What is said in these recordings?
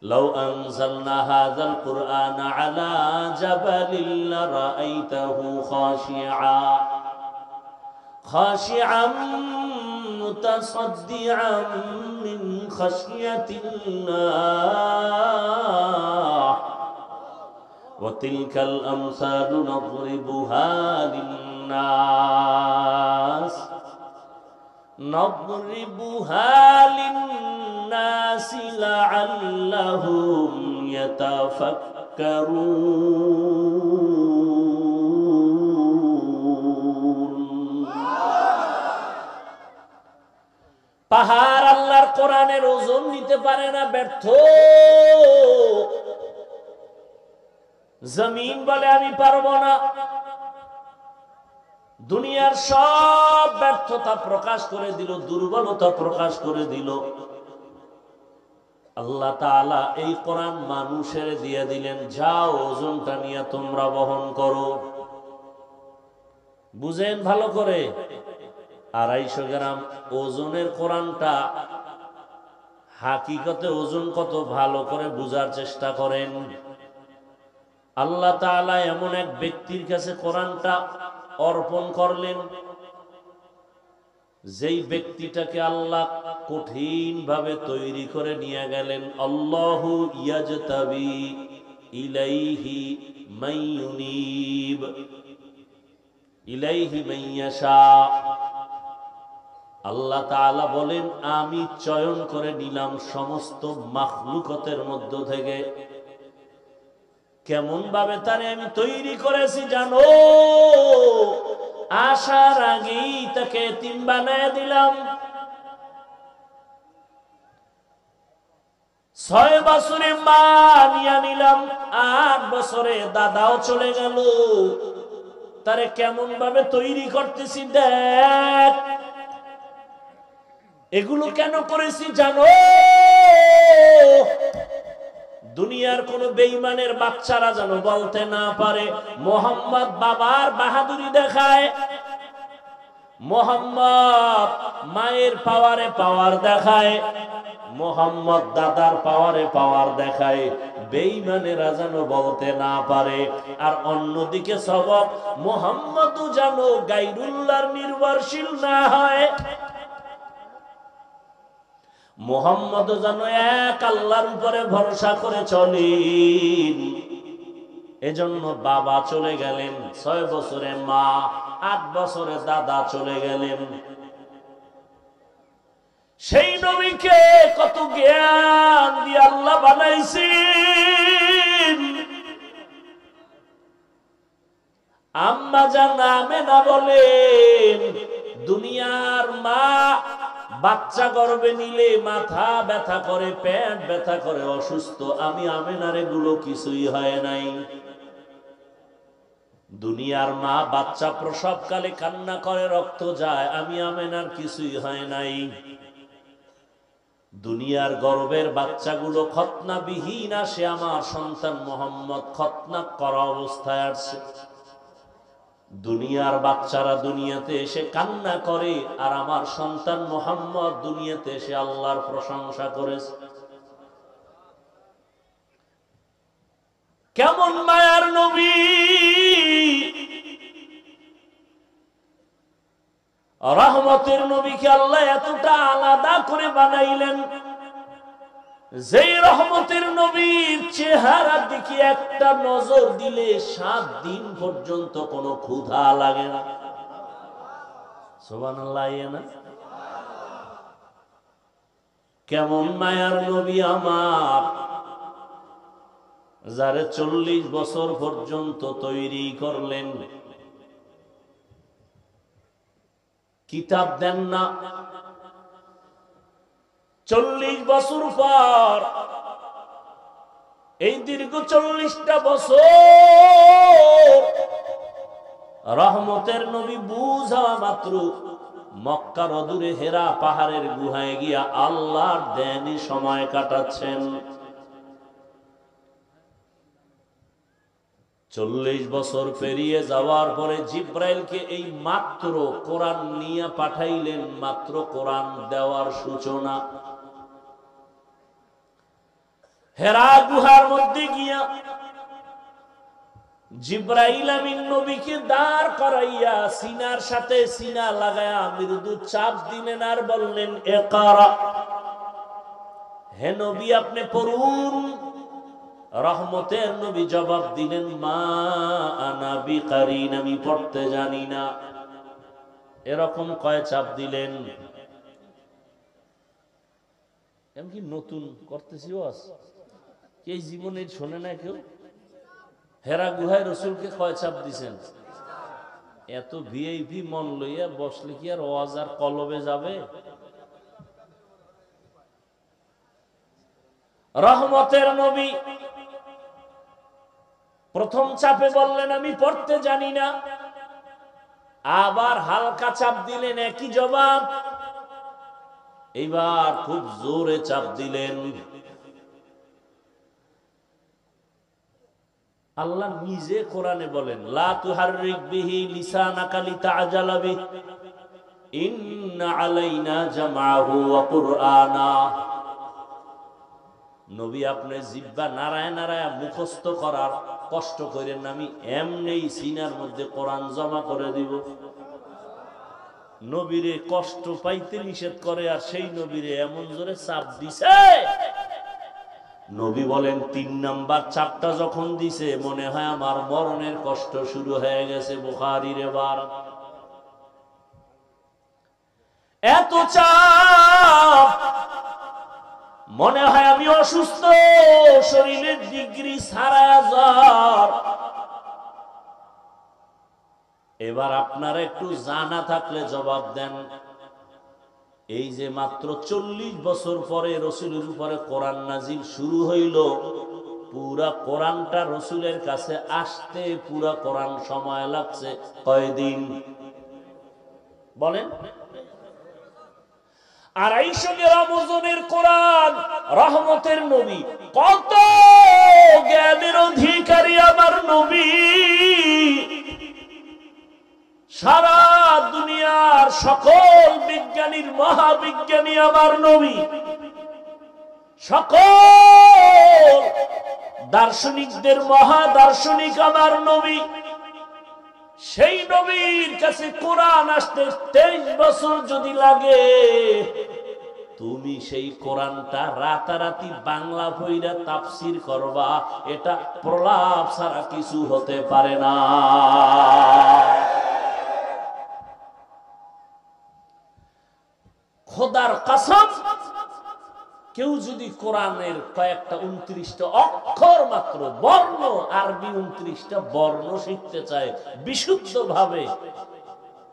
লাউ আনজালনা হাযাল কুরআনা আলা জাবালিন লারাআইতাহু খাশিআন মুতাসাদ্দিআন মিন খাশিয়াতিল্লাহ ওয়া তিলকাল আমসালু নাদরিবুহা লিন-নাস লাআল্লাহুম ইয়াতাফাক্কারুন। পাহাড় আল্লাহর কোরআনের ওজন নিতে পারে না, ব্যর্থ। জমিন বলে আমি পারবো না। দুনিয়ার সব ব্যর্থতা প্রকাশ করে দিল, দুর্বলতা প্রকাশ করে দিল। আল্লাহ তাআলা এই কোরআন মানুষের দিয়ে দিলেন, যাও ওজনটা নিয়ে তোমরা বহন করো। বুঝেন ভালো করে, 250 গ্রাম ওজনের কোরআনটা হাকিকতে ওজন কত ভালো করে বুঝার চেষ্টা করেন। আল্লাহ তাআলা এমন এক ব্যক্তির কাছে কোরআনটা অর্পণ করলেন, যেই ব্যক্তিটাকে আল্লাহ কঠিন ভাবে তৈরি করে নিয়ে গেলেন। আল্লাহু ইয়াজতাবি ইলাইহি মাইয়ুনিব ইলাইহি মাইয়াশা। আল্লাহ তাআলা বলেন, আমি চয়ন করে নিলাম সমস্ত মাখলুকতের মধ্য থেকে। কেমন ভাবে তারে আমি তৈরি করেছি জানো? আসার আগেই তাকে এতিম বানায় দিলাম। 6 বছরে মা নিয়ে নিলাম, 8 বছরে দাদাও চলে গেল। তারে কেমন ভাবে তৈরি করতেছি দেখ। এগুলো কেন করেছি জানো? দুনিয়ার কোন বেঈমানের বাচ্চারা যেন বলতে না পারে মোহাম্মদ বাবার বাহাদুরি দেখায়, মোহাম্মদ মায়ের পাওয়ারে পাওয়ার দেখায়, মোহাম্মদ দাদার পাওয়ারে পাওয়ার দেখায়। বেঈমানেরা যেন বলতে না পারে। আর অন্যদিকে সবক মোহাম্মদও যেন গায়রুল্লাহর নির্ভরশীল না হয়। মোহাম্মদ যেন এক আল্লাহর উপরে ভরসা করে চলেন। এজন্য বাবা চলে গেলেন, 6 বছরে মা, 8 বছরে দাদা চলে গেলেন। সেই নবীকে কত জ্ঞান দিয়ে আল্লাহ বানাইছেন। আম্মা জান আমেনা বলেন, দুনিয়ার মা বাচ্চা গর্ভে নিলে মাথা ব্যথা করে, পেট ব্যথা করে, অসুস্থ। আমি আমেনার এগুলো কিছুই হয় নাই। দুনিয়ার মা বাচ্চা প্রসবকালে কান্না করে, রক্ত যায়। আমি আমেনার কিছুই হয় নাই। দুনিয়ার গর্ভের বাচ্চাগুলো খতনা বিহীন আসে, আমার সন্তান মোহাম্মদ খতনা করা অবস্থায় আসছে। দুনিয়ার বাচ্চারা দুনিয়াতে এসে কান্না করে, আর আমার সন্তান মোহাম্মদ দুনিয়াতে এসে আল্লাহর প্রশংসা করেছে। কেমন মায়ার নবী! রহমতের নবীকে আল্লাহ এতটা আলাদা করে বানাইলেন, যেই রহমতের নবীর চেহারার দিকে একটা নজর দিলে 7 দিন পর্যন্ত কোনো ক্ষুধা লাগে না। সুবহানাল্লাহ। না কেমন মায়ার নবী আমার, যারে 40 বছর পর্যন্ত তৈরি করলেন, কিতাব দেন না। 40 বছর পর, এই দীর্ঘ 40টা বছর রহমতের নবী বুঝা মাত্র মক্কার অদূরে হেরা পাহাড়ের গুহায় গিয়া আল্লাহর দেনি সময় কাটাচ্ছেন। 40 বছর পেরিয়ে যাওয়ার পরে জিব্রাইলকে এই মাত্র কোরআন নিয়ে পাঠাইলেন, মাত্র কোরআন দেওয়ার সূচনা। হেরা গুহার মধ্যে গিয়া জিব্রাইল আমিন নবীকে দাঁড় করাইয়া সিনার সাথে সিনা লাগায়া মৃদু চাপ দিলেন আর বললেন ইকরা, হে নবী আপনি পড়ুন। রহমতের নবী জবাব দিলেন মা আনা বিকারিন, আমি পড়তে জানি না। এরকম কয় চাপ দিলেন। আমি কি নতুন করতেছি ওয়াজ? এই জীবনে শোনে না কেউ? হেরা গুহায় রসুলকে কয় চাপ দিছেন? এত ভিআইপি মন লইয়া বসলে কি আর ওয়াজ আর কলবে যাবে? রহমতের নবী প্রথম চাপে বললেন আমি পড়তে জানি না, আবার হালকা চাপ দিলেন, একই জবাব। এইবার খুব জোরে চাপ দিলেন। আল্লাহ নিজে কোরআনে বলেন লা তুহাররিক বিহি লিসানাকা লিতাআজালা বিহি ইন্না আলাইনা জামাহু ওয়া কুরআনা। নবী আপনি জিহ্বা নারায় নারায় মুখস্থ করার কষ্ট করেন না, আমি এমনি সিনার মধ্যে কোরআন জমা করে দিব। নবীরে কষ্ট পাইতে নিষেধ করে আর সেই নবীরে এমন জোরে চাপ দিছে। নবী বলেন ৩ নাম্বার চাপটা যখন দিছে মনে হয় আমার মরণের কষ্ট শুরু হয়ে গেছে। বুখারীর এবার এত চাপ, মনে হয় আমি অসুস্থ, শরীরের ডিগ্রি সারা জ্বর। এবার আপনারা একটু জানা থাকলে জবাব দেন, এই যে মাত্র ৪০ বছর পরে রসুলের উপরে কোরআন নাজিল শুরু হইল, পুরা কোরআনটা রসুলের কাছে আসতে পুরা কোরআন সময় লাগছে কয়দিন বলেন? ২৫০ গ্রাম ওজনের কোরআন, রহমতের নবী, কত জ্ঞানের অধিকারী আমার নবী। সারা দুনিয়ার সকল বিজ্ঞানীর মহাবিজ্ঞানী আমার নবী, সকল দার্শনিকদের মহাদার্শনিক আমার নবী। সেই নবীর কাছে কোরআন আসতে ২৩ বছর যদি লাগে, তুমি সেই কোরআনটা রাতারাতি বাংলা বইরা তাফসীর করবা, এটা প্রলাপ ছাড়া কিছু হতে পারে না। খোদার কসম, কেউ যদি কোরআনের কয়েকটা ২৯টা অক্ষর মাত্র বর্ণ, আরবি ২৯টা বর্ণ শিখতে চায় বিশুদ্ধ ভাবে,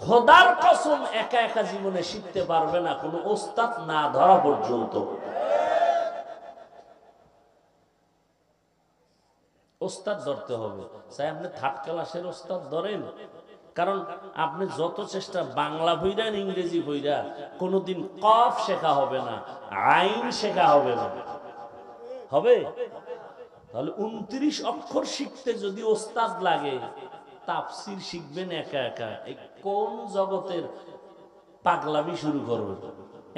খোদার কসম একা একা জীবনে শিখতে পারবে না, কোনো ওস্তাদ না ধরা পর্যন্ত। ওস্তাদ ধরতে হবে, চাই আপনি 3rd ক্লাসের ওস্তাদ ধরেন, কারণ আপনি যত চেষ্টা বাংলা বইরা ইংরেজি বইরা কোনোদিন কফ শেখা হবে না, আইন শেখা হবে না। হবে? তাহলে 29 অক্ষর শিখতে যদি ওস্তাদ লাগে, তাফসীর শিখবেন একা একা। এই কোন জগতের পাগলামি শুরু করবেন?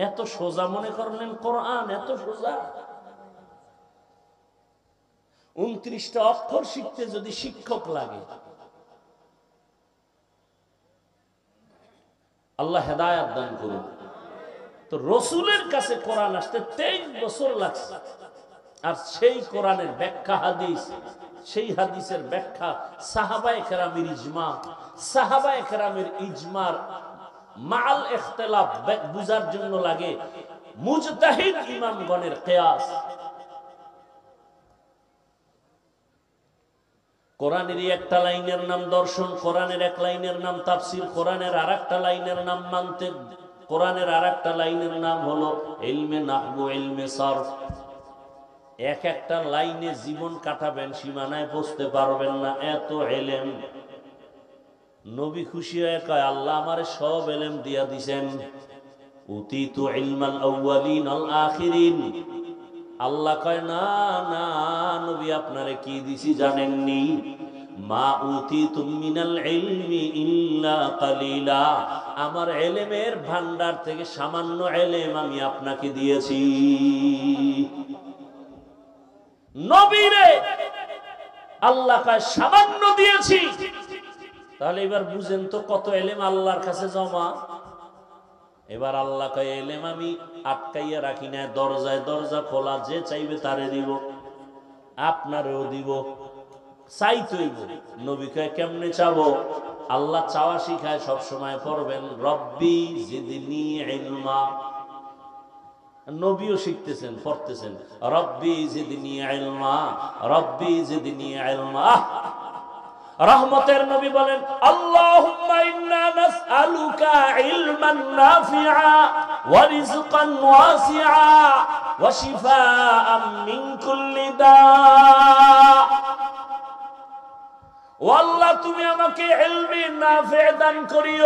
এত সোজা মনে করলেন কোরআন? এত সোজা? 29টা অক্ষর শিখতে যদি শিক্ষক লাগে, আল্লাহ হেদায়েত দান করুন। তো রসুলের কাছে কোরআন আসতে 23 বছর লাগছে, আর সেই কোরআনের ব্যাখ্যা হাদিস, সেই হাদিসের ব্যাখ্যা সাহাবায়ে কেরামের ইজমা, সাহাবায়ে কেরামের ইজমার মাল ইখতিলাফ বুঝার জন্য লাগে মুজতাহিদ ইমামগণের কিয়াস। কোরআনের একটা লাইনের নাম দর্শন, কোরআনের এক লাইনের নাম তাফসীর, কোরআনের আরেকটা লাইনের নাম মানতিক, কোরআনের আরেকটা লাইনের নাম হলো ইলমে নাহবু, ইলমে সরফ। এক একটা লাইনে জীবন কাটাবেন, সীমানায় পৌঁছতে পারবেন না, এত ইলম। নবী খুশি হয়ে কয় আল্লাহ আমারে সব ইলম দিয়া দিবেন, উতিতু ইলমাল আউয়ালিন আল আখিরিন। আল্লাহ কয় না না নবী, আপনারে কি দিছি জানেননি? মা উতিতুম মিনাল ইলমি ইল্লা কালিলা, আমার ইলমের ভান্ডার থেকে সামান্য ইলম আমি আপনাকে দিয়েছি। নবীরে আল্লাহ কয় সামান্য দিয়েছি। তাহলে এবার বুঝেন তো কত এলেম আল্লাহর কাছে জমা। এবার আল্লাহ কয় এলেম আমি আটকাইয়া রাখি না, দরজায় দরজা খোলা, যে চাইবে তারে দিব, আপনারেও দিব, চাইতেইব। নবী কয় কেমনে চাবো? আল্লাহ চাওয়া শিখায়, সব সময় পড়বেন রব্বি জিদনি ইলমা। নবীও শিখতেছেন, পড়তেছেন রব্বি জিদনি ইলমা, রব্বি জিদনি ইলমা। রহমতের নবী বলেন আল্লাহুম্মা ইন্না নাসআলুকা ইলমান নাফিআ ওয়া রিজকান ওয়াসিআ ওয়া শিফাআন মিন কুল্লি দা। ও আল্লাহ, তুমি আমাকে ইলমে নাফি দান করিও।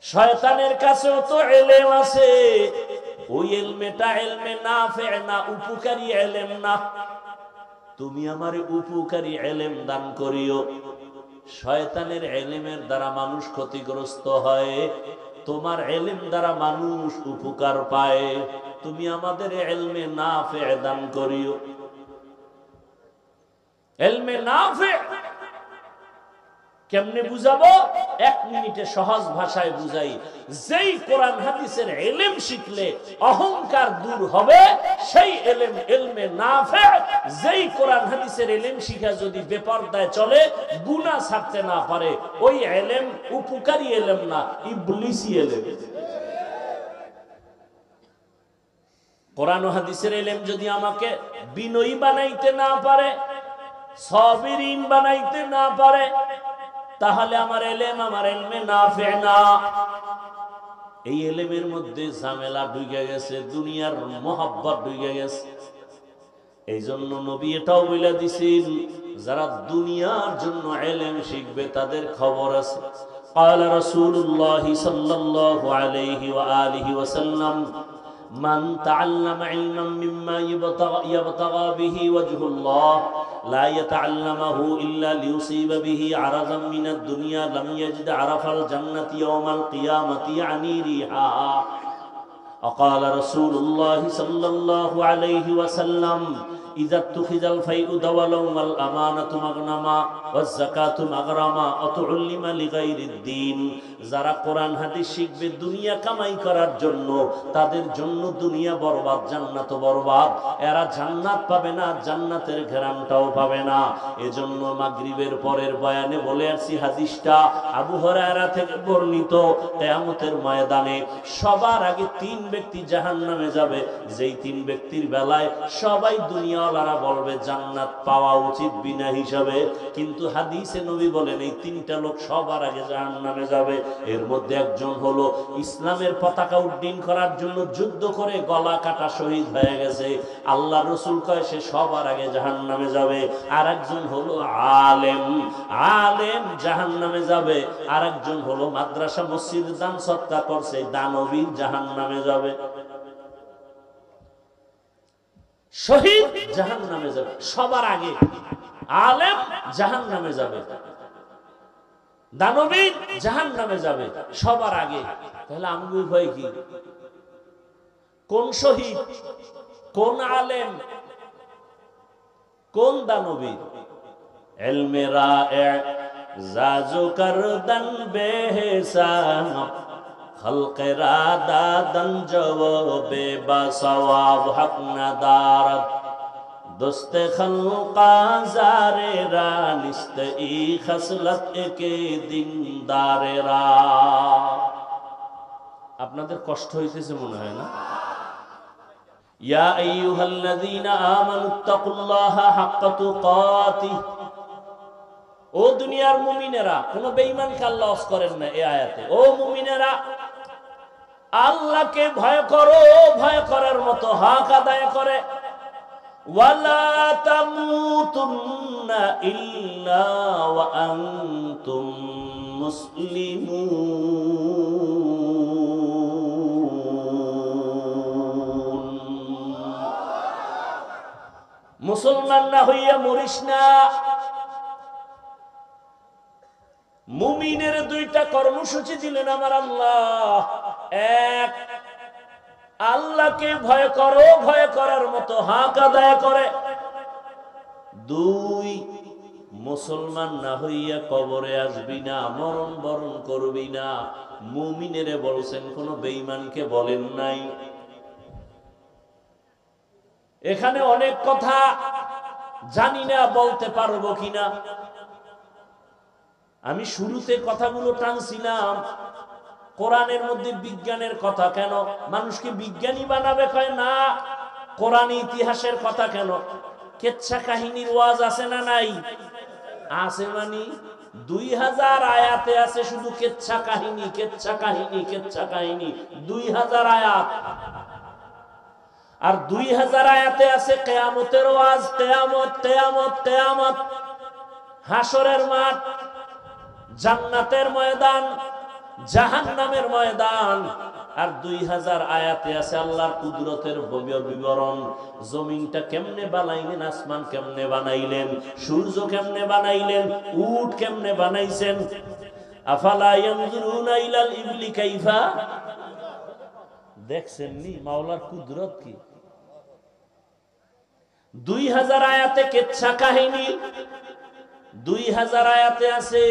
শয়তানের কাছেও তো ইলম আছে, ওই ইলমেটা ইলমে নাফি না, উপকারী ইলম না। তুমি আমারে উপকারী ইলম দান করিও। শয়তানের ইলমের দ্বারা মানুষ ক্ষতিগ্রস্ত হয়, তোমার ইলম দ্বারা মানুষ উপকার পায়। তুমি আমাদের ইলমে নাফি দান করিও। ইলমে নাফি কেমনে বুঝাবো? 1 মিনিটে সহজ ভাষায় বুঝাই। যেই কোরআন হাদিসের ইলম শিখলে অহংকার দূর হবে, সেই ইলম ইলমে নাফি। যেই কোরআন হাদিসের ইলম শিখা যদি বেপরদায় চলে, গুনাহ ছাড়তে না পারে, ওই ইলম উপকারী ইলম না, ইবলিসি ইলম। কোরআন ও হাদিসের ইলম যদি আমাকে বিনয়ী বানাইতে না পারে, সাবিরিন বানাইতে না পারে, তাহলে আমার ইলম আমার ইলমে নাফি না। এই ইলমের মধ্যে ঝামেলা ঢুকে গেছে, দুনিয়ার মোহাব্বত ঢুকে গেছে। এই জন্য নবী এটাও বলে দিছেন, যারা দুনিয়ার জন্য ইলম শিখবে তাদের খবর আছে। قال رسول الله صلى الله عليه وآله وسلم من تعلم علما مما يبتغى به وجه الله لا يتعلمه إلا ليصيب به عرضا من الدنيا لم يجد عرف الجنة يوم القيامة يعني ريحها. وقال رسول الله صلى الله عليه وسلم إذا اتخذ الفيء دولا والأمانة مغنما والزكاة مغرما وتعلم لغير الدين. যারা কোরআন হাদিস শিখবে দুনিয়া কামাই করার জন্য, তাদের জন্য দুনিয়া বরবাদ, জান্নাত বরবাদ। এরা জান্নাত পাবে না, জান্নাতের ঘেরানটাও পাবে না। এজন্য মাগরিবের পরের বয়ানে বলে আসছি, হাদিসটা আবু হুরায়রা থেকে বর্ণিত, কিয়ামতের ময়দানে সবার আগে 3 ব্যক্তি জাহান্নামে যাবে। যেই 3 ব্যক্তির বেলায় সবাই দুনিয়াওয়ালারা বলবে জান্নাত পাওয়া উচিত বিনা হিসাবে, কিন্তু হাদিসে নবী বলেন এই 3টা লোক সবার আগে জাহান্নামে যাবে। এর মধ্যে একজন হলো ইসলামের পতাকা উড্ডীন করার জন্য যুদ্ধ করে গলা কাটা শহীদ হয়ে গেছে, আল্লাহ রাসূল কয় সে সবার আগে জাহান্নামে যাবে। আর একজন হলো আলেম, আলেম জাহান্নামে যাবে। আর একজন হলো মাদ্রাসা মসজিদ দান সদকা করছে, দানবী জাহান্নামে যাবে। শহীদ জাহান্নামে যাবে সবার আগে, আলেম জাহান্নামে যাবে, দানবী জাহান্নামে যাবে সবার আগে। তাহলে আমগুই ভয় কি? কোন শহীদ, কোন আলেম, কোন দানবী? ইলমে রায়ে জাজু করদন বেহসান খলকে রাদাদন জওবে বাসওয়াব হক নাদারত দোস্তে খলকা জারেরা নিস্তে ই খসলত একে দিনদারেরা। আপনাদের কষ্ট হইতেছে মনে হয় না? ইয়া আইয়ুহাল্লাযীনা আমানুত্তাকুল্লাহা হাক্কা তুকাতিহ। ও দুনিয়ার মুমিনেরা, কোন বেঈমানকে আল্লাহ ওয়াস করেন না এই আয়াতে। ও মুমিনেরা, আল্লাহকে ভয় করো, ভয় করার মতো হক আদায় করে। ওয়ালা তামুতুন্না ইল্লা ওয়া আনতুম মুসলিমুন। মুসলমান না হইয়া মরিস না। মুমিনের 2টা কর্মসূচি দিলেন আমার আল্লাহ। 1, আল্লাহকে ভয় করো, ভয় করার মতো হক আদায় করে। 2, মুসলমান না হইয়া কবরে আসবি না, মরণ বরণ করবি না। মুমিনেরে বলছেন, কোন বেঈমানকে বলেন নাই। এখানে অনেক কথা জানি না বলতে পারবো কিনা। আমি শুরুতে কথাগুলো টানছিলাম, কোরআনের মধ্যে বিজ্ঞানের কথা কেন? মানুষকে বিজ্ঞানী বানাবে কয় না। কোরআন ইতিহাসের কথা কেন? কেচ্ছা কাহিনীর ওয়াজ আছে না নাই? আছে। মানে 2000 আয়াতে আছে শুধু কেচ্ছা কাহিনী, কেচ্ছা কাহিনী, কেচ্ছা কাহিনী। 2000 আয়াত। আর 2000 আয়াতে আছে কিয়ামতের ওয়াজ, কিয়ামত, কিয়ামত, কিয়ামত, হাসরের মাঠ, জান্নাতের ময়দান, জাহান্নামের ময়দান। আর 2000 আয়াতে আছে আল্লাহর কুদরতের বিবরণ। জমিনটা কেমনে বানাইলেন, আসমান কেমনে বানাইলেন, সূর্য কেমনে বানাইলেন, উট কেমনে বানাইছেন। আফালা ইয়ানজুরুনা ইলাল ইবলি কাইফা, দেখছেন নি মাওলার কুদরত কি? 2000 আয়াতে কেচ্ছা কাহিনী, 2000 আয়াতে আছে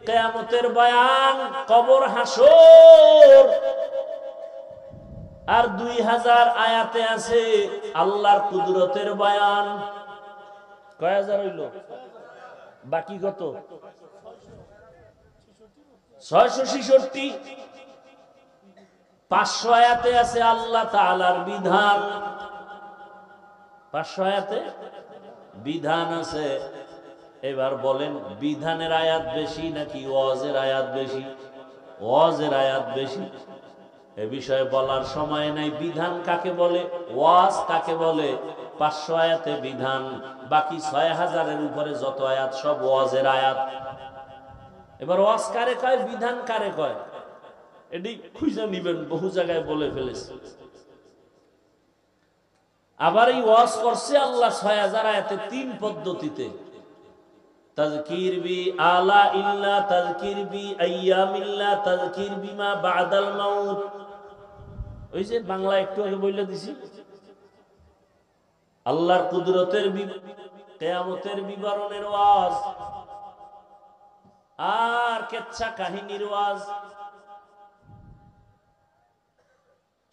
কিয়ামতের বয়ান, কবর, হাসর। আর 2000 আয়াতে আছে আল্লাহর কুদরতের বয়ান। কয় হাজার হইল? বাকি কত? 666। 500 আয়াতে আছে আল্লাহ তাআলার বিধান। 500 আয়াতে বিধান আছে। এবার বলেন, বিধানের আয়াত বেশি নাকি ওয়াজের আয়াত বেশি? ওয়াজের আয়াত বেশি। এ বিষয়ে বলার সময় নাই। বিধান কাকে বলে, ওয়াজ কাকে বলে? 500 আয়াতে বিধান, বাকি 6000-এর উপরে যত আয়াত সব ওয়াজের আয়াত। এবার ওয়াজ কারে কয়, বিধান কারে কয়, এটি খুঁজে নিবেন, বহু জায়গায় বলে ফেলেছে। আবার এই ওয়াজ করছে আল্লাহ 6000 আয়াতে 3 পদ্ধতিতে। তাযকির বি আলা ইল্লা, তাযকির বি আইয়ামিল্লা, তাযকির বিমা বাদাল মাউত। ওই যে বাংলা একটু আগে বলে দিছি, আল্লাহর কুদরতের, কিয়ামতের বিবরণের ওয়াজ, আর কেচ্ছা কাহিনীর ওয়াজ।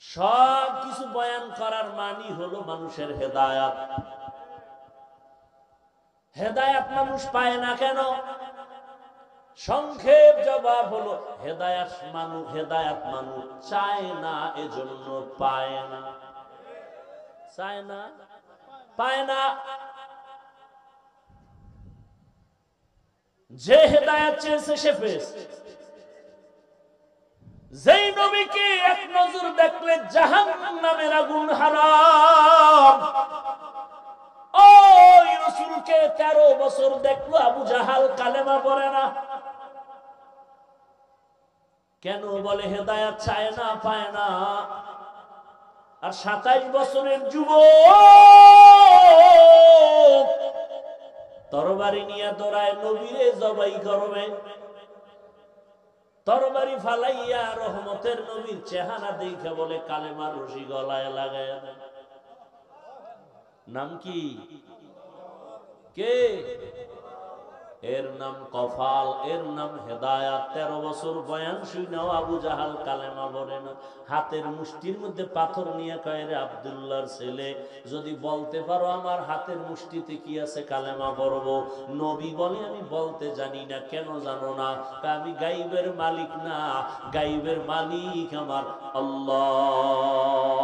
সব কিছু বয়ান করার মানি হলো মানুষের হেদায়াত। হেদায়াত মানুষ পায় না কেন? সংক্ষেপ জবাব হলো, হেদায়াত মানুষ চায় না, এজন্য পায় না। চায় না, পায় না। যে হেদায়াত চেয়েছে সে পেয়েছে। যেই নবীকে এক নজর দেখলে জাহান্নামের আগুন হারাম, ওই রাসূলকে 13 বছর দেখলো আবু জাহাল, কালেমা পড়ে না। কেন? বলে হেদায়াত চায় না, পায় না। আর 27 বছরের যুবক তরবারি নিয়ে দৌড়ায়, নবীরে জবাই করবে। তরবারি ফালাইয়া রহমতের নবীর চেহারা দেখে বলে, কালেমার রশি গলায় লাগায়। নাম কি? কে? এর নাম কফাল, এর নাম হেদায়াত। 13 বছর বয়ান শুনাও আবু জাহাল কালেমা পড়ে না। হাতের মুষ্টির মধ্যে পাথর নিয়ে কয়, রে আব্দুল্লাহর ছেলে, যদি বলতে পারো আমার হাতের মুষ্টিতে কি আছে, কালেমা পড়বো। নবী বলে, আমি বলতে জানি না। কেন জানো না? আমি গাইবের মালিক না, গাইবের মালিক আমার আল্লাহ।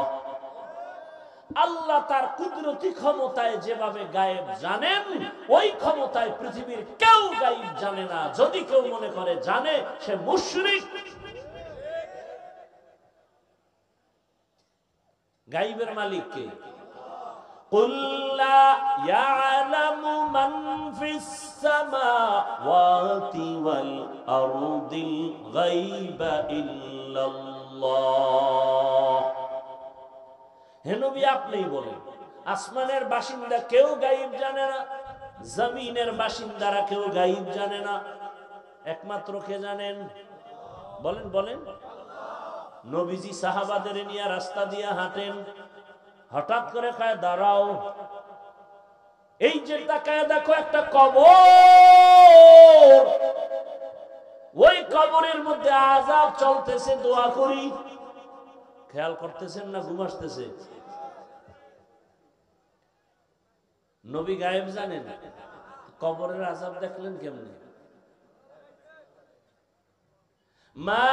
আল্লাহ তার কুদরতি ক্ষমতায় যেভাবে গায়েব জানেন, ওই ক্ষমতায় পৃথিবীর কেউ গায়েব জানে না। যদি কেউ মনে করে জানে, সে মুশরিক। গায়েবের মালিক কে? কুল লা ইয়ালামু মান ফিস সামাওয়াতি ওয়াল আরদিল গায়বা ইল্লাল্লাহ। হে নবী, আপনিই বলেন, আসমানের বাসিন্দা কেউ গায়েব জানে না, জমিনের বাসিন্দারা কেউ গায়েব জানে না। একমাত্র কে জানেন? বলেন বলেন। নবীজি সাহাবাদের নিয়ে রাস্তা দিয়ে হাঁটেন, হঠাৎ করে কয় দাঁড়াও, এই যে তাকায় দেখো একটা কবর, ওই কবরের মধ্যে আযাব চলতেছে, দোয়া করি। খেয়াল করতেছেন না ঘুম আসতেছে? নবী গায়েব জানেন, কবরের আযাব দেখলেন কেমনে? মা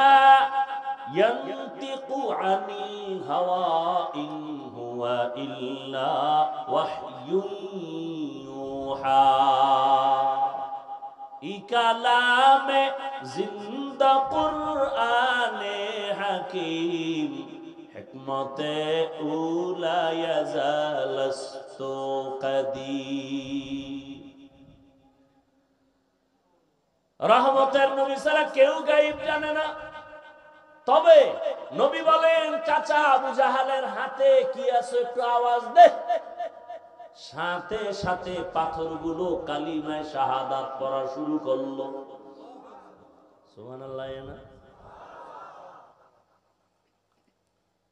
ইয়ানতিকু আনিল হাওয়া ইন হুয়া ইল্লা ওয়াহয়ুন ইউহা, ই কালামে জিন্দা কুরআনে হাকিম, হিকমতে উলা ইয়াজালাস্তু কাদিম। রহমতের নবী ছাড়া কেউ গায়েব জানে না। তবে নবী বলেন, চাচা আবু জাহালের হাতে কি আছে একটু আওয়াজ দে। সাথে সাথে পাথরগুলো কালিমায়ে শাহাদাত পড়া শুরু করলো। সুবহানাল্লাহ। না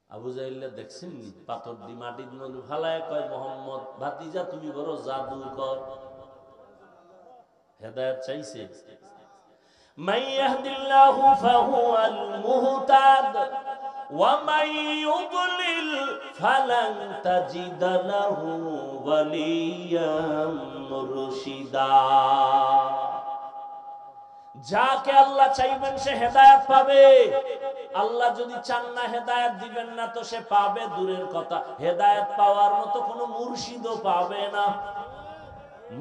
আবু জাহেল দেখছেন পাথর দি মাটির মধ্যে ফালায়, কয় মোহাম্মদ ভাতিজা তুমি বড় জাদুকর। হেদায়েত চাইছে। মান ইয়াহদিল্লাহু ফাহুয়াল মুহতাদ ওয়া মান ইউদ্লিল ফালান তাজিদা লাহু ওয়ালিয়াম মুরশিদা। যাকে আল্লাহ চাইবেন সে হেদায়েত পাবে। আল্লাহ যদি চান না হেদায়েত দিবেন না তো সে পাবে দূরের কথা, হেদায়েত পাওয়ার মতো কোনো মুর্শিদও পাবে না।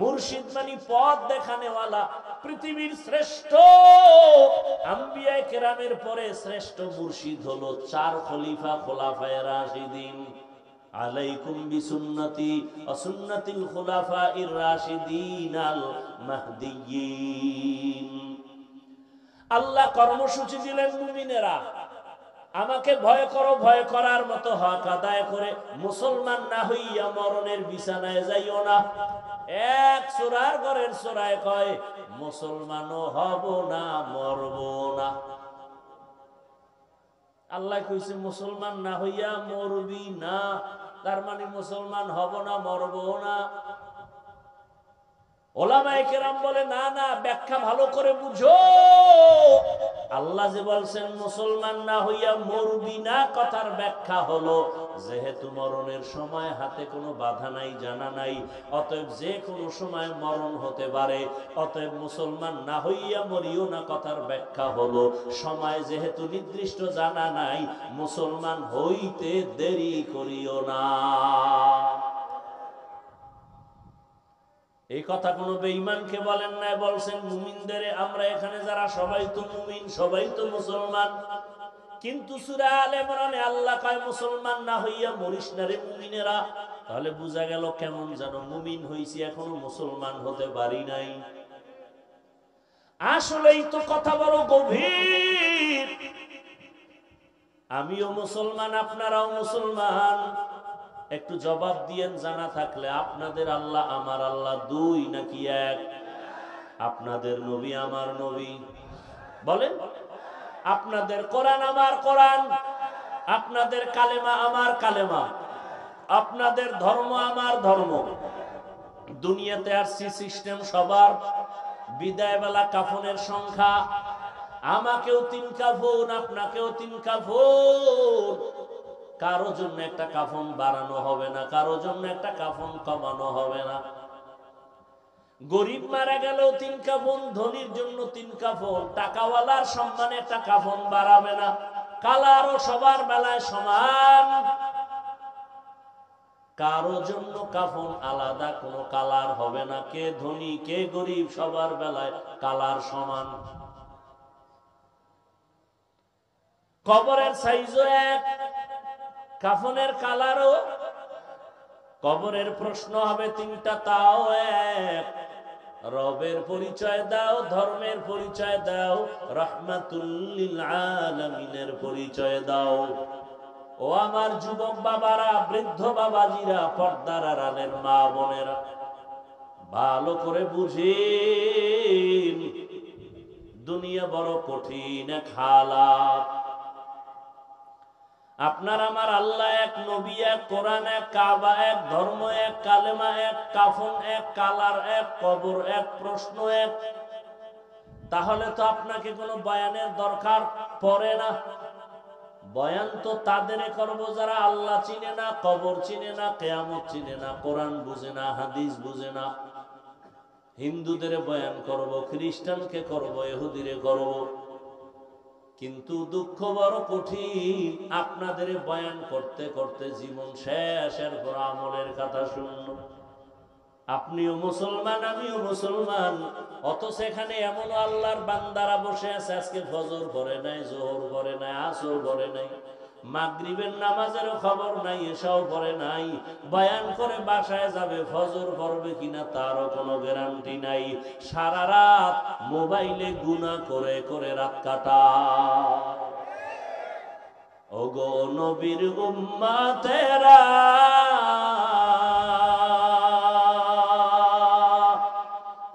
মুর্শিদ মানে পথ দেখানেওয়ালা। পৃথিবীর শ্রেষ্ঠ আম্বিয়া কেরামের পরে শ্রেষ্ঠ মুর্শিদ হলো চার খলিফা, খোলাফায়ে রাশিদিন। আলাইকুম বিসুন্নতি ওয়া সুন্নাতিল খুলাফাইর রাশিদিন আল মাহদিয়্যিন। আল্লাহ কর্মসূচি দিলেন, মুমিনেরা আমাকে ভয় করো, ভয় করার মতো হক আদায় করে মুসলমান না হইয়া মরণের বিছানায় যাইও না। এক সূরার ঘরের সূরায় কয় মুসলমানও হব না, মরব না। আল্লাহ কইছে মুসলমান না হইয়া মরবি না, তার মানে মুসলমান হব না, মরব না। ওলামায়ে কেরাম বলে না না, ব্যাখ্যা ভালো করে বুঝো। আল্লাহ যে বলছেন মুসলমান না হইয়া মরবি না, কথার ব্যাখ্যা হলো যেহেতু মরণের সময় হাতে কোনো বাধা নাই, জানা নাই, অতএব যে কোনো সময় মরণ হতে পারে, অতএব মুসলমান না হইয়া মরিও না। কথার ব্যাখ্যা হলো সময় যেহেতু নির্দিষ্ট জানা নাই, মুসলমান হইতে দেরি করিও না। এই কথা কোনো বেঈমানকে বলেন নাই, বলছেন মুমিনদের। আমরা এখানে যারা সবাই তো মুমিন, সবাই তো মুসলমান, কিন্তু সূরা আলে ইমরানে আল্লাহ কয় মুসলমান না হইয়া মরিস না রে মুমিনেরা। তাহলে বোঝা গেল কেমন যেন মুমিন হইছি, এখনো মুসলমান হতে পারি নাই। আসলেই তো কথা বড় গভীর। আমিও মুসলমান, আপনারাও মুসলমান। একটু জবাব দিয়েন জানা থাকলে, আপনাদের আল্লাহ আমার আল্লাহ দুই নাকি এক? আপনাদের নবী আমার নবী বলেন, আপনাদের কোরআন আমার কোরআন, আপনাদের কালেমা আমার কালেমা, আপনাদের ধর্ম আমার ধর্ম। দুনিয়াতে আসছি সিস্টেম সবার। বিদায় বেলা কাফনের সংখ্যা, আমাকেও 3 কাফন, আপনাকেও 3 কাফন। কারো জন্য একটা কাফন বাড়ানো হবে না, কারো জন্য একটা কাফন কমানো হবে না। গরিব মারা গেলেও 3 কাফন, ধনীর জন্য 3 কাফন। টাকাওয়ালার সম্মানে একটা কাফন বাড়াবে না। কালারও সবার বেলায় সমান, কারো জন্য কাফন আলাদা কোনো কালার হবে না। কে ধনী কে গরিব সবার বেলায় কালার সমান। কবরের সাইজও এক, কাফনের কালারও। কবরের প্রশ্ন হবে 3টা, তাও এক। রবের পরিচয় দাও, ধর্মের পরিচয় দাও, রাহমাতুল লিল আলামিনের পরিচয় দাও। ও আমার যুবক বাবারা, বৃদ্ধ বাবাজিরা, পর্দার আড়ালের মা বোনেরা, ভালো করে বুঝেন দুনিয়া বড় কঠিন এক হালাত। আপনার আমার আল্লাহ এক, নবী এক, কোরআন এক, কাবা এক, ধর্ম এক, কালেমা এক, কাফন এক, কালার এক, কবর এক, প্রশ্ন এক। তাহলে তো আপনাকে কোনো বয়ানের দরকার পড়ে না। বয়ান তো তাদের করব যারা আল্লাহ চিনে না, কবর চিনে না, কিয়ামত চিনে না, কোরআন বুঝে না, হাদিস বুঝে না। হিন্দুদের বয়ান করব, খ্রিস্টানকে করব, ইহুদিরে করব। কিন্তু দুঃখ বড় কঠিন, আপনাদের বয়ান করতে করতে জীবন শেষ, এরপর আমলের কথা শূন্য। আপনিও মুসলমান, আমিও মুসলমান, অথচ এখানে এমন আল্লাহর বান্দারা বসে আছে আজকে ফজর পড়ে নাই, জোহর পড়ে নাই, আসর পড়ে নাই, মাগরিবের নামাজেরও খবর নাই, এসাও পড়ে নাই। বয়ান করে বাসায় যাবে, ফজর পড়বে কিনা তারও কোনো গ্যারান্টি নাই। সারা রাত মোবাইলে গুনাহ করে করে রাত কাটায়। ওগো নবীর উম্মতেরা,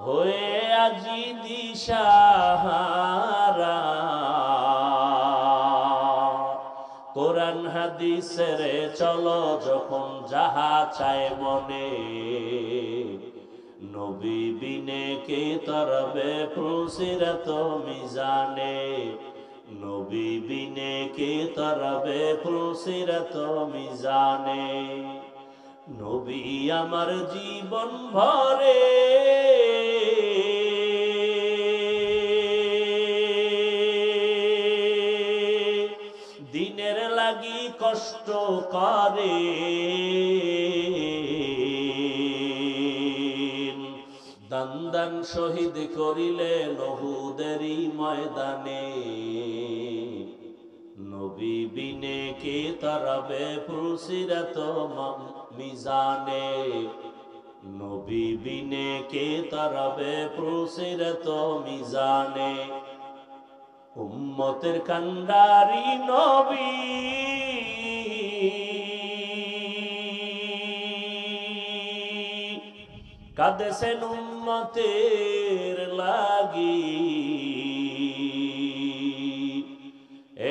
হয়ে আজি দিশাহারা, কোরআন হাদিসের চলো যখন যাহা চায় মনে, নবী বিনে কে তরবে ফুলসিরাত মিজানে, নবী বিনে কে তরবে ফুলসিরাত মিজানে। নবী আমার জীবন ভরে দিনের লাগি কষ্ট করে, দান দান শহীদ করিলে নহুদেরই ময়দানে, নবী বিনে কে তরবে ফুলসিরাত মিজানে, নবী বিনে কে তরবে ফুলসিরাত মিজানে। উম্মতের কান্ডারি নবী কাঁদেছেন উম্মতের লাগি,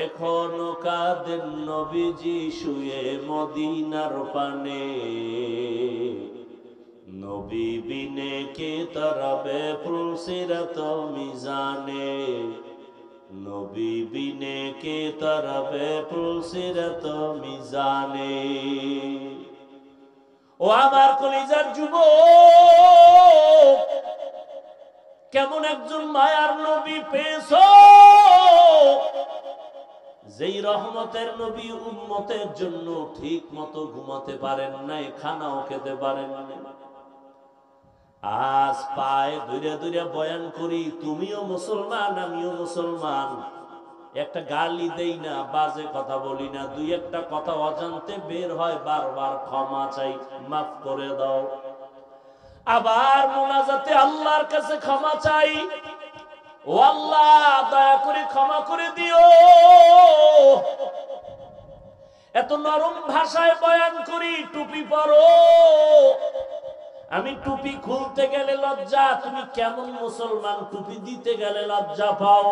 এখনো কাঁদেন নবীজি শুয়ে মদিনার পানে, নবী বিনে কে তরবে ফুলসিরাত মিজানে, নবী বিনে কে তরবে ফুলসিরাত মিজানে। ও আমার কলিজার যুবক, কেমন একজন মায়ার নবী পেয়েছো, যেই রহমতের নবী উম্মতের জন্য ঠিক মতো ঘুমাতে পারেন নাই, খানাও খেতে পারেন নাই। আজ পায়ে ধরে ধরে বয়ান করি, তুমিও মুসলমান আমিও মুসলমান, একটা গালি দেই না, বাজে কথা বলি না, দুই একটা কথা অজান্তে বের হয়, বারবার ক্ষমা চাই, মাফ করে দাও। আবার মোনাজাতে আল্লাহর কাছে ক্ষমা চাই, ও আল্লাহ দয়া করে ক্ষমা করে দিও। এত নরম ভাষায় বয়ান করি, টুপি পরো, আমি টুপি খুলতে গেলে লজ্জা, তুমি কেমন মুসলমান টুপি দিতে গেলে লজ্জা পাও?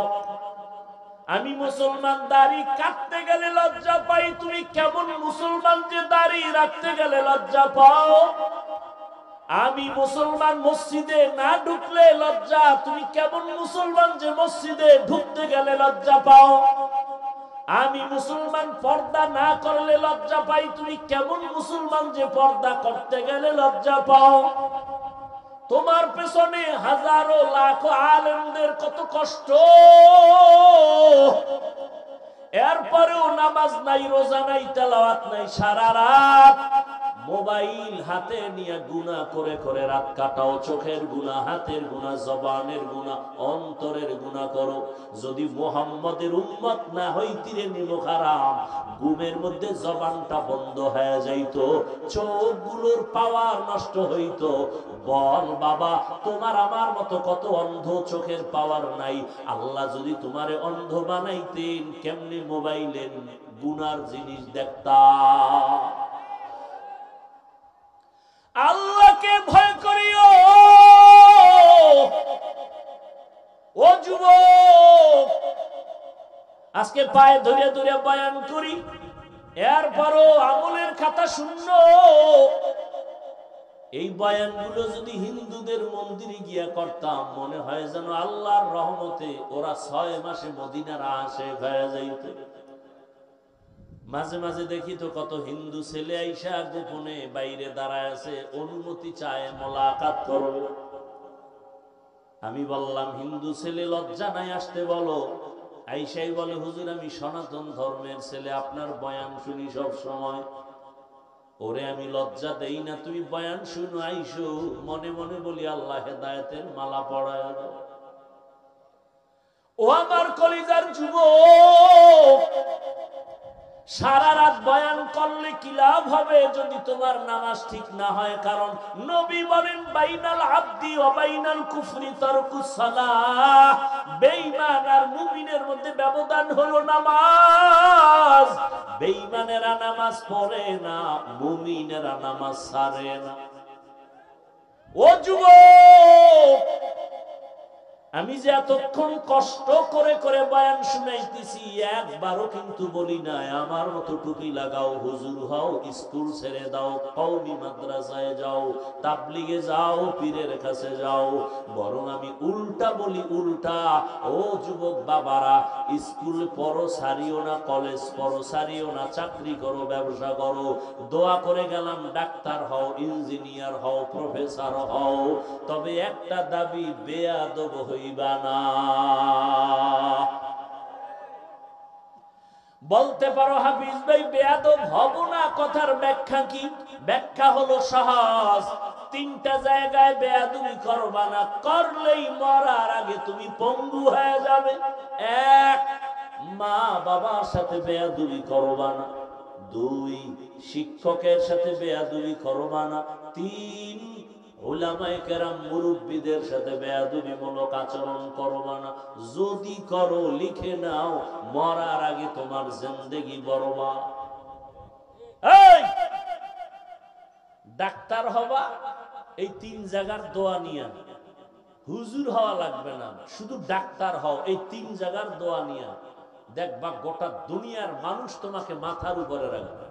আমি মুসলমান দাড়ি কাটতে গেলে লজ্জা পাই, তুমি কেমন মুসলমান যে দাড়ি রাখতে গেলে লজ্জা পাও? আমি মুসলমান মসজিদে না ঢুকলে লজ্জা, তুমি কেমন মুসলমান যে মসজিদে ঢুকতে গেলে লজ্জা পাও? আমি মুসলমান পর্দা না করলে লজ্জা পাই, তুমি কেমন মুসলমান যে পর্দা করতে গেলে লজ্জা পাও? তোমার পেছনে হাজারো লাখো আলেমদের কত কষ্ট, এরপরেও নামাজ নাই, রোজা নাই, তেলাওয়াত নাই, সারা রাত মোবাইল হাতে নিয়ে গুনাহ করে করে রাত কাটাও। চোখের গুনাহ, হাতের গুনাহ, জবানের গুনাহ, অন্তরের গুনাহ করো। যদি মুহাম্মদের উম্মত না হইতিরে নিমখারাম, ঘুমের মধ্যে জবানটা বন্ধ হয়ে যাইতো, চোখগুলোর পাওয়ার নষ্ট হইতো। বল বাবা, তোমার আমার মতো কত অন্ধ, চোখের পাওয়ার নাই। আল্লাহ যদি তোমারে অন্ধ বানাইতেন, কেমনে মোবাইলের গুনার জিনিস দেখতা? আল্লাহকে ভয় করিও ও যুবক। আজকে পায়ে ধরে ধরে বয়ান করি, এরপরও আমলের খাতা শূন্য। এই বয়ানগুলো যদি হিন্দুদের মন্দিরে গিয়া করতাম, মনে হয় যেন আল্লাহর রহমতে ওরা 6 মাসে মদিনার আশিক হয়ে যাইত। মাঝে মাঝে দেখি তো কত হিন্দু ছেলে আইসা গোপনে বাইরে দাঁড়ায় আছে, অনুমতি চায় মোলাকাত করবে। আমি বললাম, হিন্দু ছেলে লজ্জা নাই আসতে বলো। আইসাই বলে, হুজুর আমি সনাতন ধর্মের ছেলে, আপনার বয়ান শুনি সব সময়। ওরে আমি লজ্জা দেই না, তুমি বয়ান শুনো আইসো। মনে মনে বলি, আল্লাহ হেদায়েতের মালা পড়ায় দাও। ও আমার কলিজার যুবক, সারা রাত বয়ান করলে কি লাভ হবে যদি তোমার নামাজ ঠিক না হয়? কারণ নবী বলেন, বাইনাল আবদি ওয়া বাইনাল কুফরি তারকুস সালাহ। বেঈমান আর মুমিনের মধ্যে ব্যবধান হলো নামাজ। বেঈমানেরা নামাজ পড়ে না, মুমিনেরা নামাজ ছাড়ে না। ও যুবক, আমি যে এতক্ষণ কষ্ট করে করে বয়ান শুনাইতেছি, একবারও কিন্তু বলি নাই আমার মতো টুপি লাগাও, হুজুর হও, স্কুল ছেড়ে দাও, কওমি মাদ্রাসায় যাও, তাবলিগে যাও, পীরের কাছে যাও। বরং আমি উল্টা বলি, উল্টা। ও যুবক বাবারা, স্কুল পড়ো ছাড়িও না, কলেজ পড়ো ছাড়িও না, চাকরি করো, ব্যবসা করো। দোয়া করে গেলাম, ডাক্তার হও, ইঞ্জিনিয়ার হও, প্রফেসর হও, তবে একটা দাবি, বেয়াদব হইবা না। বলতে পারো, হাফিজ ভাই বেয়াদব হব না, কথার ব্যাখ্যা কি? ব্যাখ্যা হলো সহজ। 3টা জায়গায় বেয়াদবি করবা না, করলেই মরার আগে তুমি পঙ্গু হয়ে যাবে। 1, মা বাবার সাথে বেয়াদবি করবা না। 2, শিক্ষকের সাথে বেয়াদবি করবা না। 3, উলামায়ে কেরাম মুরব্বিদের সাথে বেয়াদবিমূলক আচরণ করবা না। যদি করো, লিখে নাও, মরার আগে তোমার জিন্দেগি বরবাদ। এই ডাক্তার হবা, এই 3 জায়গার দোয়া নিয়া। হুজুর হওয়া লাগবে না, শুধু ডাক্তার হও, এই 3 জায়গার দোয়া নিয়া। দেখবা গোটা দুনিয়ার মানুষ তোমাকে মাথার উপরে রাখবে।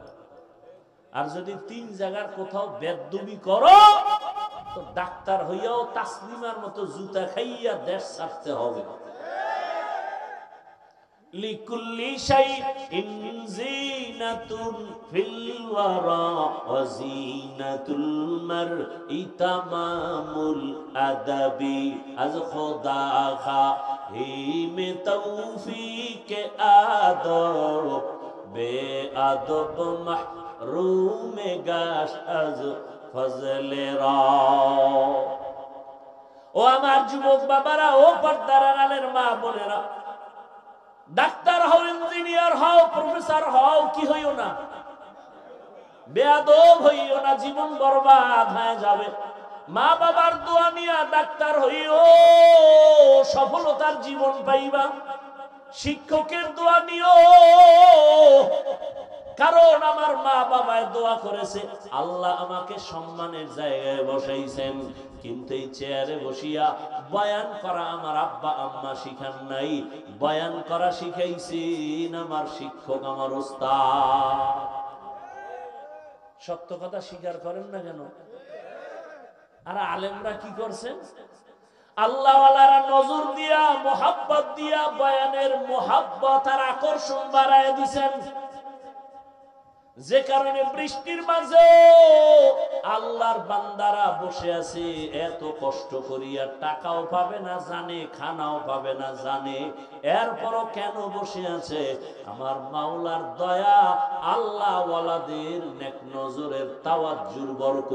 আর যদি 3 জায়গার কোথাও বেয়াদবি করো, তো ডাক্তার হইয়াও তাসলিমার মতো জুতা খাইয়া দেশ ছাড়তে হবে। লিকুল্লি শাইইন জিনাতুন ফিল ওয়ারা ওয়া জিনাতুল মারই তামামুল আদাবি। আজ খোদা খাহিমে তৌফিক আদব, বেআদব মাহরুমে গাশ আজ ফজলেরা। ও আমার যুবক বাবারা, ও পর্দার আড়ালের মা বোনেরা, ডাক্তার হও, ইঞ্জিনিয়ার হও, প্রফেসর হও, কি হইও না, বেয়াদব হইও না, জীবন বরবাদ হয়ে যাবে। মা বাবার দোয়া নিয়া ডাক্তার হইও, সফলতার জীবন পাইবা। শিক্ষকের দোয়া নিও, কারণ আমার মা বাবায় দোয়া করেছে, আল্লাহ আমাকে সম্মানের জায়গায় বসাইছেন। কিন্তু এই চেয়ারে বসিয়া বয়ান করা আমার আব্বা আম্মা শিখান নাই, বয়ান করা শিখাইছেন আমার শিক্ষক, আমার ওস্তাদ। সত্য কথা স্বীকার করেন না কেন? আর আলেমরা কি করছেন? আল্লাহওয়ালারা নজর দিয়া, মোহাব্বত দিয়া বয়ানের মোহাব্বত আর আকর্ষণ বাড়ায় দিছেন, যে কারণে বৃষ্টির মাঝে আল্লাহর বান্দারা বসে আছে, এত কষ্ট করিয়া টাকাও পাবে না জানে, খানাও পাবে না জানে, এরপরও কেন বসে আছে? আমার মাওলার দয়া, আল্লাহ ওয়ালাদের নেক নজরের তাওয়াজ্জুর বরকত।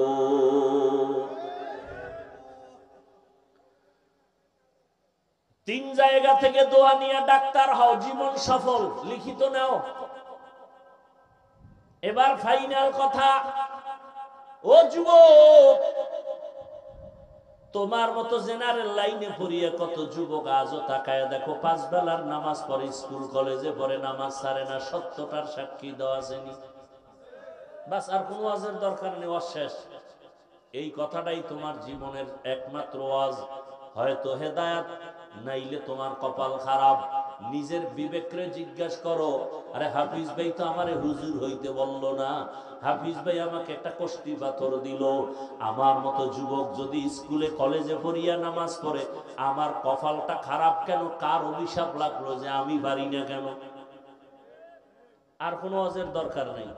3 জায়গা থেকে দোয়া নিয়ে ডাক্তার হও, জীবন সফল। লিখিত নাও। এবার ফাইনাল কথা, ও যুবক, তোমার মতো জেনারেল লাইনে পড়িয়া কত যুবক আজও তাকায় দেখো, 5 বেলার নামাজ পড়ে, স্কুল কলেজে পড়ে, নামাজ ছাড়ে না। সত্যটার সাক্ষী দেওয়া আসেনি, বাস, আর কোনো ওয়াজের দরকার নেই, অশেষ। এই কথাটাই তোমার জীবনের একমাত্র ওয়াজ। হয়তো হেদায়েত, নাইলে তোমার কপাল খারাপ। নিজের বিবেকরে জিজ্ঞাসা করো। আরে হাফিজ ভাই তো আমারে হুজুর হইতে বললো না, হাফিজ ভাই আমাকে একটা কষ্টি পাথর দিল। আমার মতো যুবক যদি স্কুলে কলেজে পড়িয়া নামাজ পড়ে, আমার কপালটা খারাপ কেন? কার অভিশাপ লাগলো যে আমি পারি না কেন? আর কোনো ওয়াজের দরকার নেই।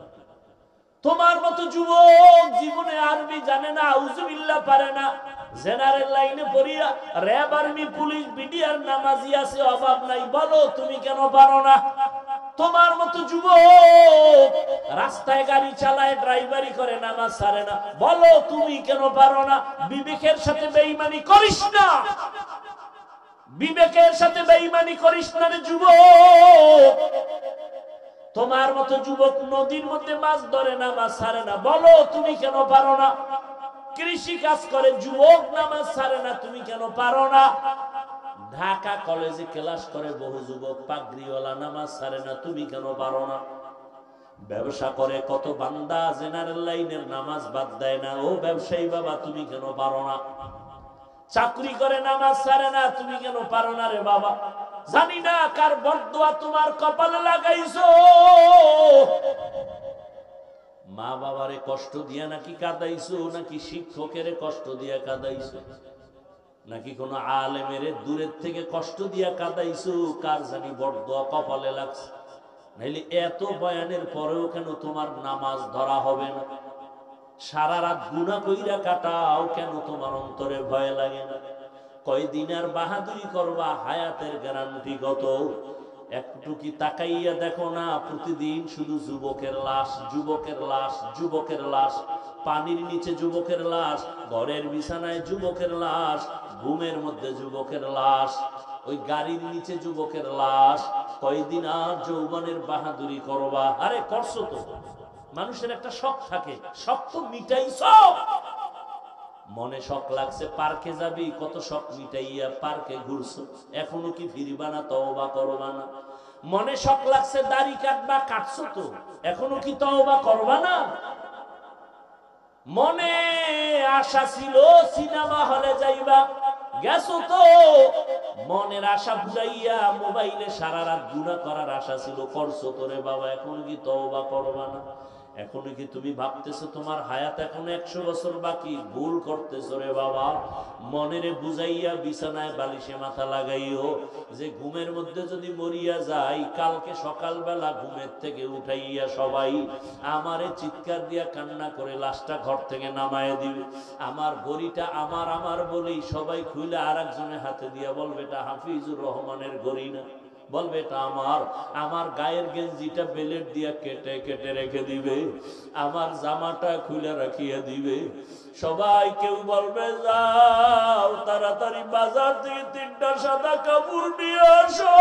তোমার মতো যুবক জীবনে আরবি জানে না, আউযুবিল্লাহ পারে না, জেনারেল লাইনে পড়িয়া র‍্যাব, আর্মি, পুলিশ, বিডিআর নামাজি আছে, অভাব নাই। বলো তুমি কেন পারো না? তোমার মতো যুবক রাস্তায় গাড়ি চালায়, ড্রাইভারি করে, নামাজ ছাড়ে না। বলো তুমি কেন পারো না? বিবেকের সাথে বেঈমানি করিস না, বিবেকের সাথে বেঈমানি করিস না রে যুবক। তোমার মতো যুবক নদীর মধ্যে মাছ ধরে, নামাজ ছাড়ে না। বলো তুমি কেন পারো না? কৃষি কাজ করে যুবক, নামাজ ছাড়ে না, তুমি কেন পারো না? ঢাকা কলেজে ক্লাস করে বহু যুবক, পাগড়িওয়ালা, নামাজ ছাড়ে না, তুমি কেন পারো না? ব্যবসা করে কত বান্দা, জেনারেল লাইনের নামাজ বাদ দেয় না। ও ব্যবসায়ী বাবা, তুমি কেন পারো না? চাকরি করে, নামাজ ছাড়ে না, তুমি কেন পারো না রে বাবা? জানি না কার বরদোয়া তোমার কপালে লাগাইছো। মা বাবারে কষ্ট দিয়া নাকি কাঁদাইছো, নাকি শিক্ষকের কষ্ট দিয়া কাঁদাইছো, নাকি কোন আলেমের দূরের থেকে কষ্ট দিয়া কাঁদাইছো? কার জানি বরদোয়া কপালে লাগছে। নাইলে এত বয়ানের পরেও কেন তোমার নামাজ ধরা হবে না? সারা রাত গুনাহ কইরা কাটাও, কেন তোমার অন্তরে ভয় লাগে না? কয়দিন আর বাহাদুরি করবা? হায়াতের গ্যারান্টি কত? একটু কি তাকাইয়া দেখো না? প্রতিদিন শুধু যুবকের লাশ, যুবকের লাশ, যুবকের লাশ। পানির নিচে যুবকের লাশ, ঘরের বিছানায় যুবকের লাশ, ঘুমের মধ্যে যুবকের লাশ, ওই গাড়ির নিচে যুবকের লাশ। কয়দিন আর যৌবনের বাহাদুরি করবা? আরে করছো তো। মানুষের একটা শখ থাকে, শখ তো মিটাইছো। মনে শখ লাগছে পার্কে যাবি, কত শখ মিটাইয়া পার্কে ঘুরছো, এখনো কি ফিরবা না? তওবা করবা না? মনে শখ লাগছে দাড়ি কাটবা, কাটছো তো, এখনো কি তওবা করবা না? মনে আশা ছিল সিনেমা হলে যাইবা, গেছো তো। মনের আশা বুঝাইয়া মোবাইলে সারা রাত গুনাহ করার আশা ছিল, করছো তো রে বাবা, এখন কি তওবা করবা না? এখনো কি তুমি ভাবতেছো তোমার হায়াত এখন 100 বছর বাকি? ভুল করতেছো রে বাবা। মনেরে বুঝাইয়া বিছানায় বালিশে মাথা লাগাইও যে ঘুমের মধ্যে যদি মরিয়া যাই, কালকে সকালবেলা ঘুমের থেকে উঠাইয়া সবাই আমারে চিৎকার দিয়া কান্না করে লাশটা ঘর থেকে নামায় দিবে। আমার ঘড়িটা আমার আমার বলেই সবাই খুইলে আর একজনের হাতে দিয়া বলবে এটা হাফিজুর রহমানের ঘড়ি না, বলবে এটা আমার। আমার গায়ের গেঞ্জিটা বেলেট দিয়া কেটে কেটে রেখে দিবে, আমার জামাটা খুলে রাখিয়া দিবে। সবাই কেউ বলবে যাও তাড়াতাড়ি বাজার থেকে 3টা সাদা কাপড় নিয়ে আসো।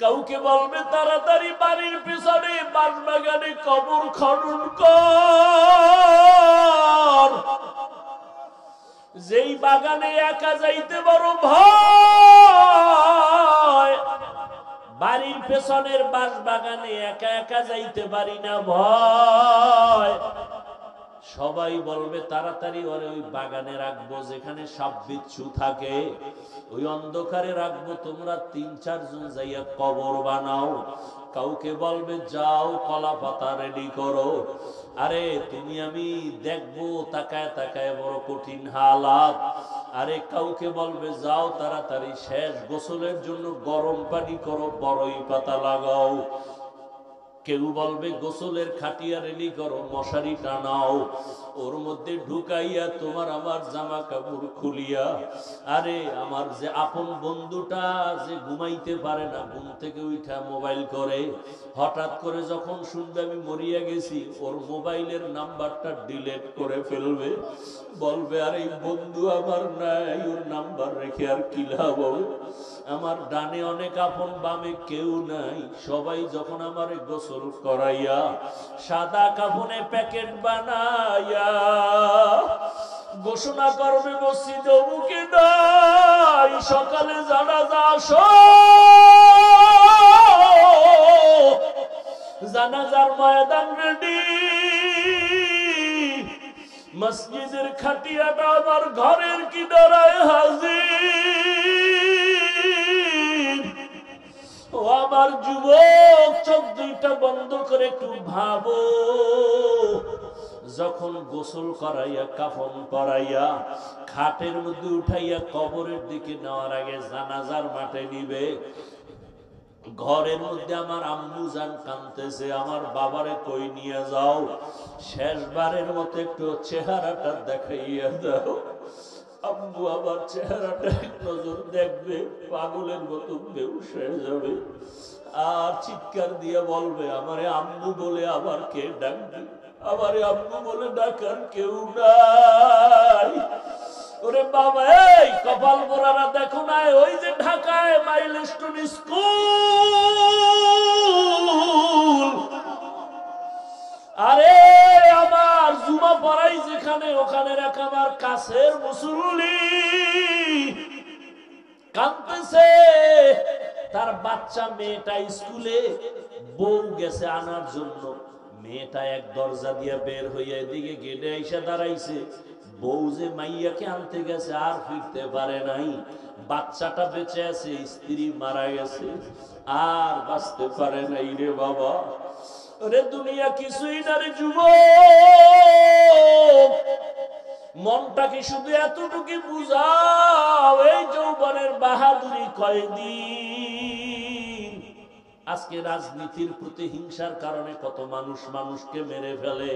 কাউকে বলবে তাড়াতাড়ি বাড়ির পিছনে বাঁশবাগানে কবর খনন কর। যেই বাগানে একা যাইতে বড় ভয়, বাড়ির পেছনের বাঁশবাগানে একা একা যাইতে পারি না, ভয়। সবাই বলবে তাড়াতাড়ি ওরে ওই বাগানে রাখবো যেখানে সাপ বিচ্ছু থাকে, ওই অন্ধকারে রাখবো, তোমরা 3-4 জন যাইয়া কবর বানাও। কাউকে বলবে যাও কলা পাতা রেডি করো। আরে তুমি আমি দেখবো তাকায় তাকায় বড় কঠিন হালাত। আরে কাউকে বলবে যাও তাড়াতাড়ি শেষ গোসলের জন্য গরম পানি করো, বড়ই পাতা লাগাও। কেউ বলবে গোসলের খাটিয়া রেডি করো, মশারি টানাও, ওর মধ্যে ঢুকাইয়া তোমার আমার জামা কাপড় খুলিয়া। আরে আমার যে আপন বন্ধুটা যে ঘুমাইতে পারে না, ঘুম থেকে উঠা মোবাইল করে, হঠাৎ করে যখন শুনবে আমি মরিয়া গেছি, ওর মোবাইলের নাম্বারটা ডিলিট করে ফেলবে। বলবে আর এই বন্ধু আমার নাই, ওর নাম্বার রেখে আর কি লাভ হবে? আমার ডানে অনেক আপন, বামে কেউ নাই। সবাই যখন আমারে গোসল করাইয়া সাদা কাফনে প্যাকেট বানাইয়া ঘোষণা করবে মসজিদে মুখে নাই, সকালে জানাজা আসো, জানাজার ময়দান রেডি, মসজিদের খাটিয়াটা আমার ঘরের কিনারায় হাজির। ও আমার যুবক, চোখ দুইটা বন্ধ করে একটু ভাবো, যখন গোসল করাইয়া কাফন পরাইয়া খাটের মধ্যে উঠাইয়া কবরের দিকে নেওয়ার আগে জানাজার মাঠে নিবে, ঘরের মধ্যে আমার আম্মু জান কাঁদতেছে, আমার বাবারে কই নিয়ে যাও, শেষবারের মতো একটু চেহারাটা দেখাইয়া দাও। আম্মু আমার চেহারাটা এক নজর দেখবে, পাগলের মতো বেহুশ হয়ে যাবে, আর চিৎকার দিয়ে বলবে আমারে আম্মু বলে আবার কে ডাকবে, আমারে আম্মু বলে ডাকার কেউ নাই। ওরে বাবা, এই কপাল পোড়ারা দেখো না, ওই যে ঢাকায় মাইলস্টোন স্কুল, আরে আমার জুমা পড়াই যেখানে, ওখানে এক আমার কাছের মুসল্লি কাঁদতেছে, তার বাচ্চা মেয়েটা স্কুলে, বউ গেছে আনার জন্য, মেয়েটা এক দরজা দিয়ে বের হইয়া এদিকে গেটে এসে দাঁড়াইছে, বউ যে মাইয়াকে আনতে গেছে আর ফিরতে পারে নাই, বাচ্চাটা বেঁচে আছে, স্ত্রী মারা গেছে, আর বাঁচতে পারে নাই রে বাবা। ওরে দুনিয়া কিছুই না রে যুবক, মনটা কি শুধু এতটুকু বুঝাও, এই যৌবনের বাহাদুরি কয়দিন। আজকে রাজনীতির প্রতি হিংসার কারণে কত মানুষ মানুষকে মেরে ফেলে,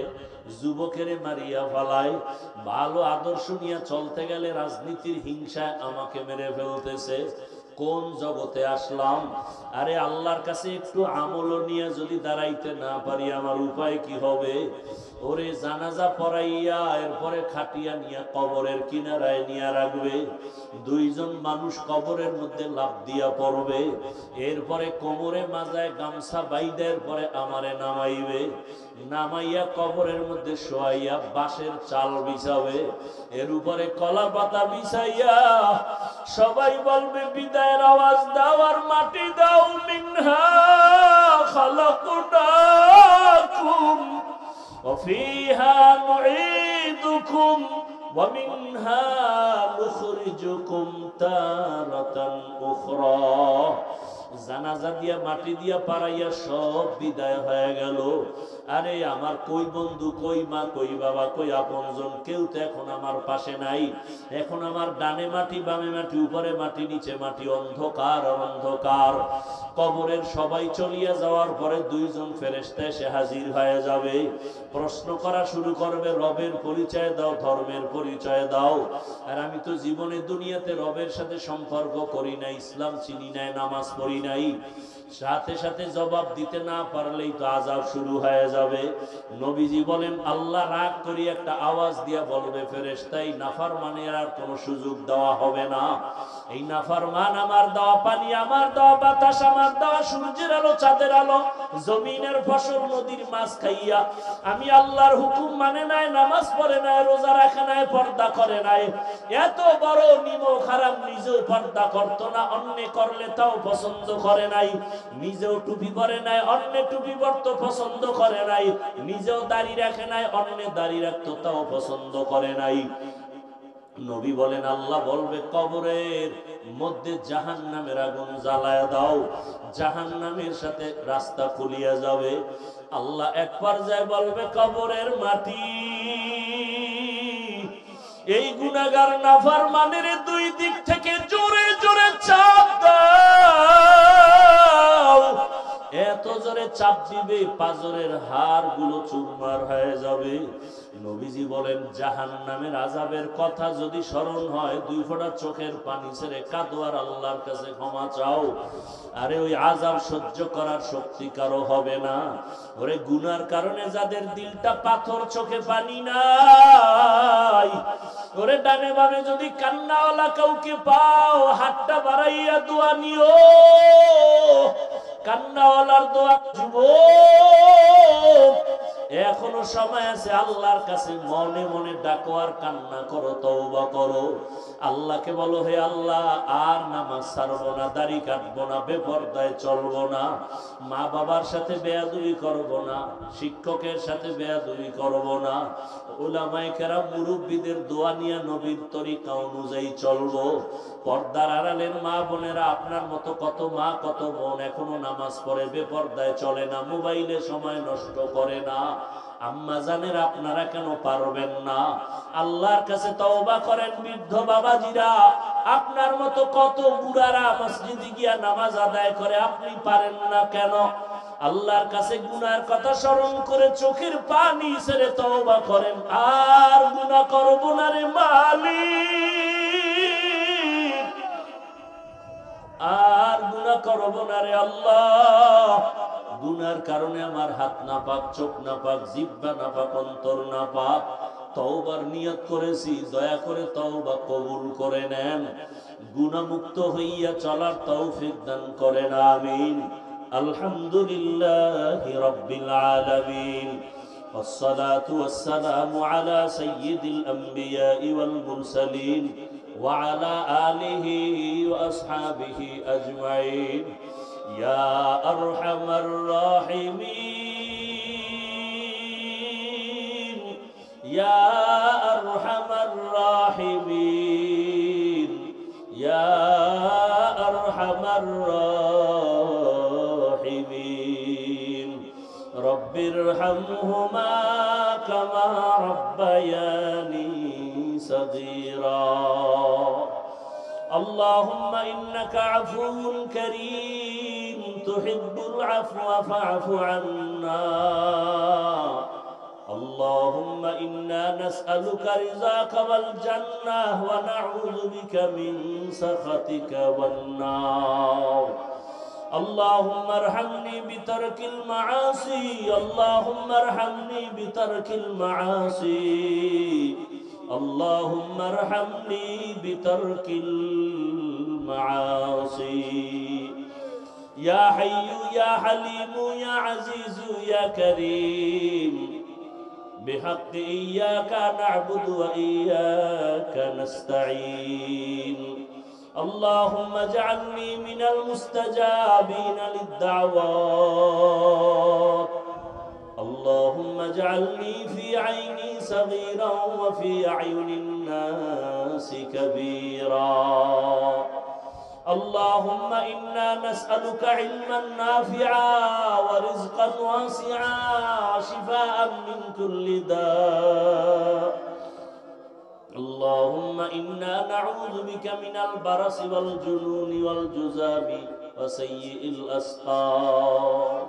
যুবকের মারিয়া ফেলায়, ভালো আদর্শ নিয়ে চলতে গেলে রাজনীতির হিংসায় আমাকে মেরে ফেলতেছে। কোন জগতে আসলাম? আরে আল্লাহর কাছে একটু আমল নিয়ে যদি দাঁড়াইতে না পারি আমার উপায় কি হবে? ওরে জানাজা পড়াইয়া এরপরে খাটিয়া নিয়ে কবরের কিনারায় নিয়ে রাখবে, দুইজন মানুষ কবরের মধ্যে লাফ দিয়া পড়বে, এরপরে কোমরে মাজায় গামছা বাইদের পরে আমারে নামাইবে, নামাইয়া কবরের মধ্যে শোয়াইয়া বাঁশের চাল বিছাবে, এর উপরে কলা পাতা বিছাইয়া সবাই বলবে বিদায়ের আওয়াজ দাও আর মাটি দাও, মিনহা খালাকনাকুম ওয়া ফিহা নুঈদুকুম ওয়া মিনহা নুখরিজুকুম তারাতান উখরা। জানাজা দিয়া মাটি দিয়া পাড়াইয়া সব বিদায় হয়ে গেল। আরে আমার কই বন্ধু, কই মা, কই বাবা, কই আপনজন, কেউ তো এখন আমার পাশে নাই। এখন আমার ডানে মাটি, বামে মাটি, উপরে মাটি, নিচে মাটি, অন্ধকার আর অন্ধকার। কবরের সবাই চলিয়া যাওয়ার পরে দুইজন ফেরেশতা এসে হাজির হয়ে যাবে, প্রশ্ন করা শুরু করবে, রবের পরিচয় দাও, ধর্মের পরিচয় দাও। আর আমি তো জীবনে দুনিয়াতে রবের সাথে সম্পর্ক করি না, ইসলাম চিনি নাই, নামাজ পড়ি নাই। সাথে সাথে জবাব দিতে না পারলেই তো আযাব শুরু হয়ে যাবে। নবীজি বলেন আল্লাহ রাগ করে একটা আওয়াজ দিয়া বলবে, ফেরেশতাই নাফরমানের আর কোনো সুযোগ দেওয়া হবে না। এই নাফরমান আমার দেওয়া পানি, আমার দেওয়া বাতাস, আমার দেওয়া সূর্যের আলো, চাঁদের আলো, জমিনের ফসল, নদীর মাছ খাইয়া আমি আল্লাহর হুকুম মানে নাই, নামাজ পড়ে নাই, রোজা রাখে নাই, পর্দা করে নাই, এত বড় নিমক হারাম নিজেও পর্দা করতো না, অন্য করলে তাও পছন্দ করে নাই, নিজেও টুপি পরে নাই, অন্য টুপি পরতে পছন্দ করে নাই, নিজেও দাড়ি রাখে নাই, অন্য দাড়ি রাখতো তাও পছন্দ করে নাই। নবী বলেন আল্লাহ বলবে কবরের মধ্যে জাহান্নামের আগুন জ্বালায়া দাও, জাহান্নামের সাথে রাস্তা খুলিয়া যাবে। আল্লাহ এক পর্যায়ে বলবে কবরের মাটি, এই গুনাহগার নাফরমানের দুই দিক থেকে জোরে জোরে চাপ দাও। এত জোরে চাপ দিবে পাজরের হাড় গুলো চুরমার হয়ে যাবে। নবীজি বলেন জাহান্নামের আযাবের কথা যদি স্মরণ হয়, দুই ফোঁটা চোখের পানি ছেড়ে কাঁদো আর আল্লাহর কাছে ক্ষমা চাও। আরে ওই আযাব সহ্য করার শক্তি কারো হবে না। ওরে গুনার কারণে যাদের দিলটা পাথর, চোখে পানি নাই, ওরে ডানে বামে যদি কান্নাওয়ালা কাউকে পাও, হাতটা বাড়াইয়া দোয়া নিও, কান্নাওয়ালার দোয়া। যুবক এখনো সময় আছে, আল্লাহর কাছে মনে মনে ডাকো আর কান্না করো, তওবা করো। আল্লাহকে বলো, হে আল্লাহ, আর নামাজ ছাড়বো না, দাড়ি কাটবো না, বেপরদায় চলবো না, মা বাবার সাথে বেয়াদবি করবো না, শিক্ষকের সাথে বেয়াদবি করবো না, উলামায়ে কেরাম মুরব্বীদের দোয়া নিয়ে নবীর তরিকা অনুযায়ী চলবো। পর্দার আড়ালের মা বোনেরা, আপনার মতো কত মা কত বোন এখনো নামাজ পড়ে, বেপরদায় চলে না, মোবাইলে সময় নষ্ট করে না। আম্মা জানেরা, আপনারা কেন পারবেন না? আল্লাহর কাছে তওবা করেন। বৃদ্ধ বাবাজিরা, আপনার মতো কত বুড়ারা মসজিদে গিয়া নামাজ আদায় করে, আপনি পারেন না কেন? আল্লাহর কাছে গুনার কথা স্মরণ করে চোখের পানি ছেড়ে তওবা করেন, আর গুনাহ করব না রে মালিক, আর গুনাহ করব না রে আল্লাহ। গুনার কারণে আমার হাত না পাক, চোখ না পাক, জিহ্বা না পাক, অন্তর না পাক। তওবার নিয়ত করেছি, দয়া করে তওবা কবুল করে নেন। গুনাহমুক্ত হইয়া চলার তৌফিক দান করেন, আমিন। আলহামদুলিল্লাহি রাব্বিল আলামিন, والصلاة والسلام على سيد الأنبياء والمرسلين وعلى آله وأصحابه أجمعين. يا أرحم الراحمين، يا أرحم الراحمين، يا أرحم الراحمين. رب ارحمهما كما ربياني صغيرا. اللهم إنك عفو كريم تحب العفو فاعف عنا. اللهم إنا نسألك رضاك والجنة ونعوذ بك من سخطك والنار. اللهم ارحمني بترك المعاصي، اللهم ارحمني بترك المعاصي، اللهم ارحمني بترك المعاصي. يا حي يا حليم يا عزيز يا كريم، بحق إياك نعبد وإياك نستعين. اللهم اجعلني من المستجابين للدعوات. اللهم اجعلني في عيني صغيرا وفي أعين الناس كبيرا. اللهم إنا نسألك علما نافعا ورزقا واسعا وشفاء من كل داء. اللهم إنا نعوذ بك من البرص والجنون والجذام وسيء الأسقام.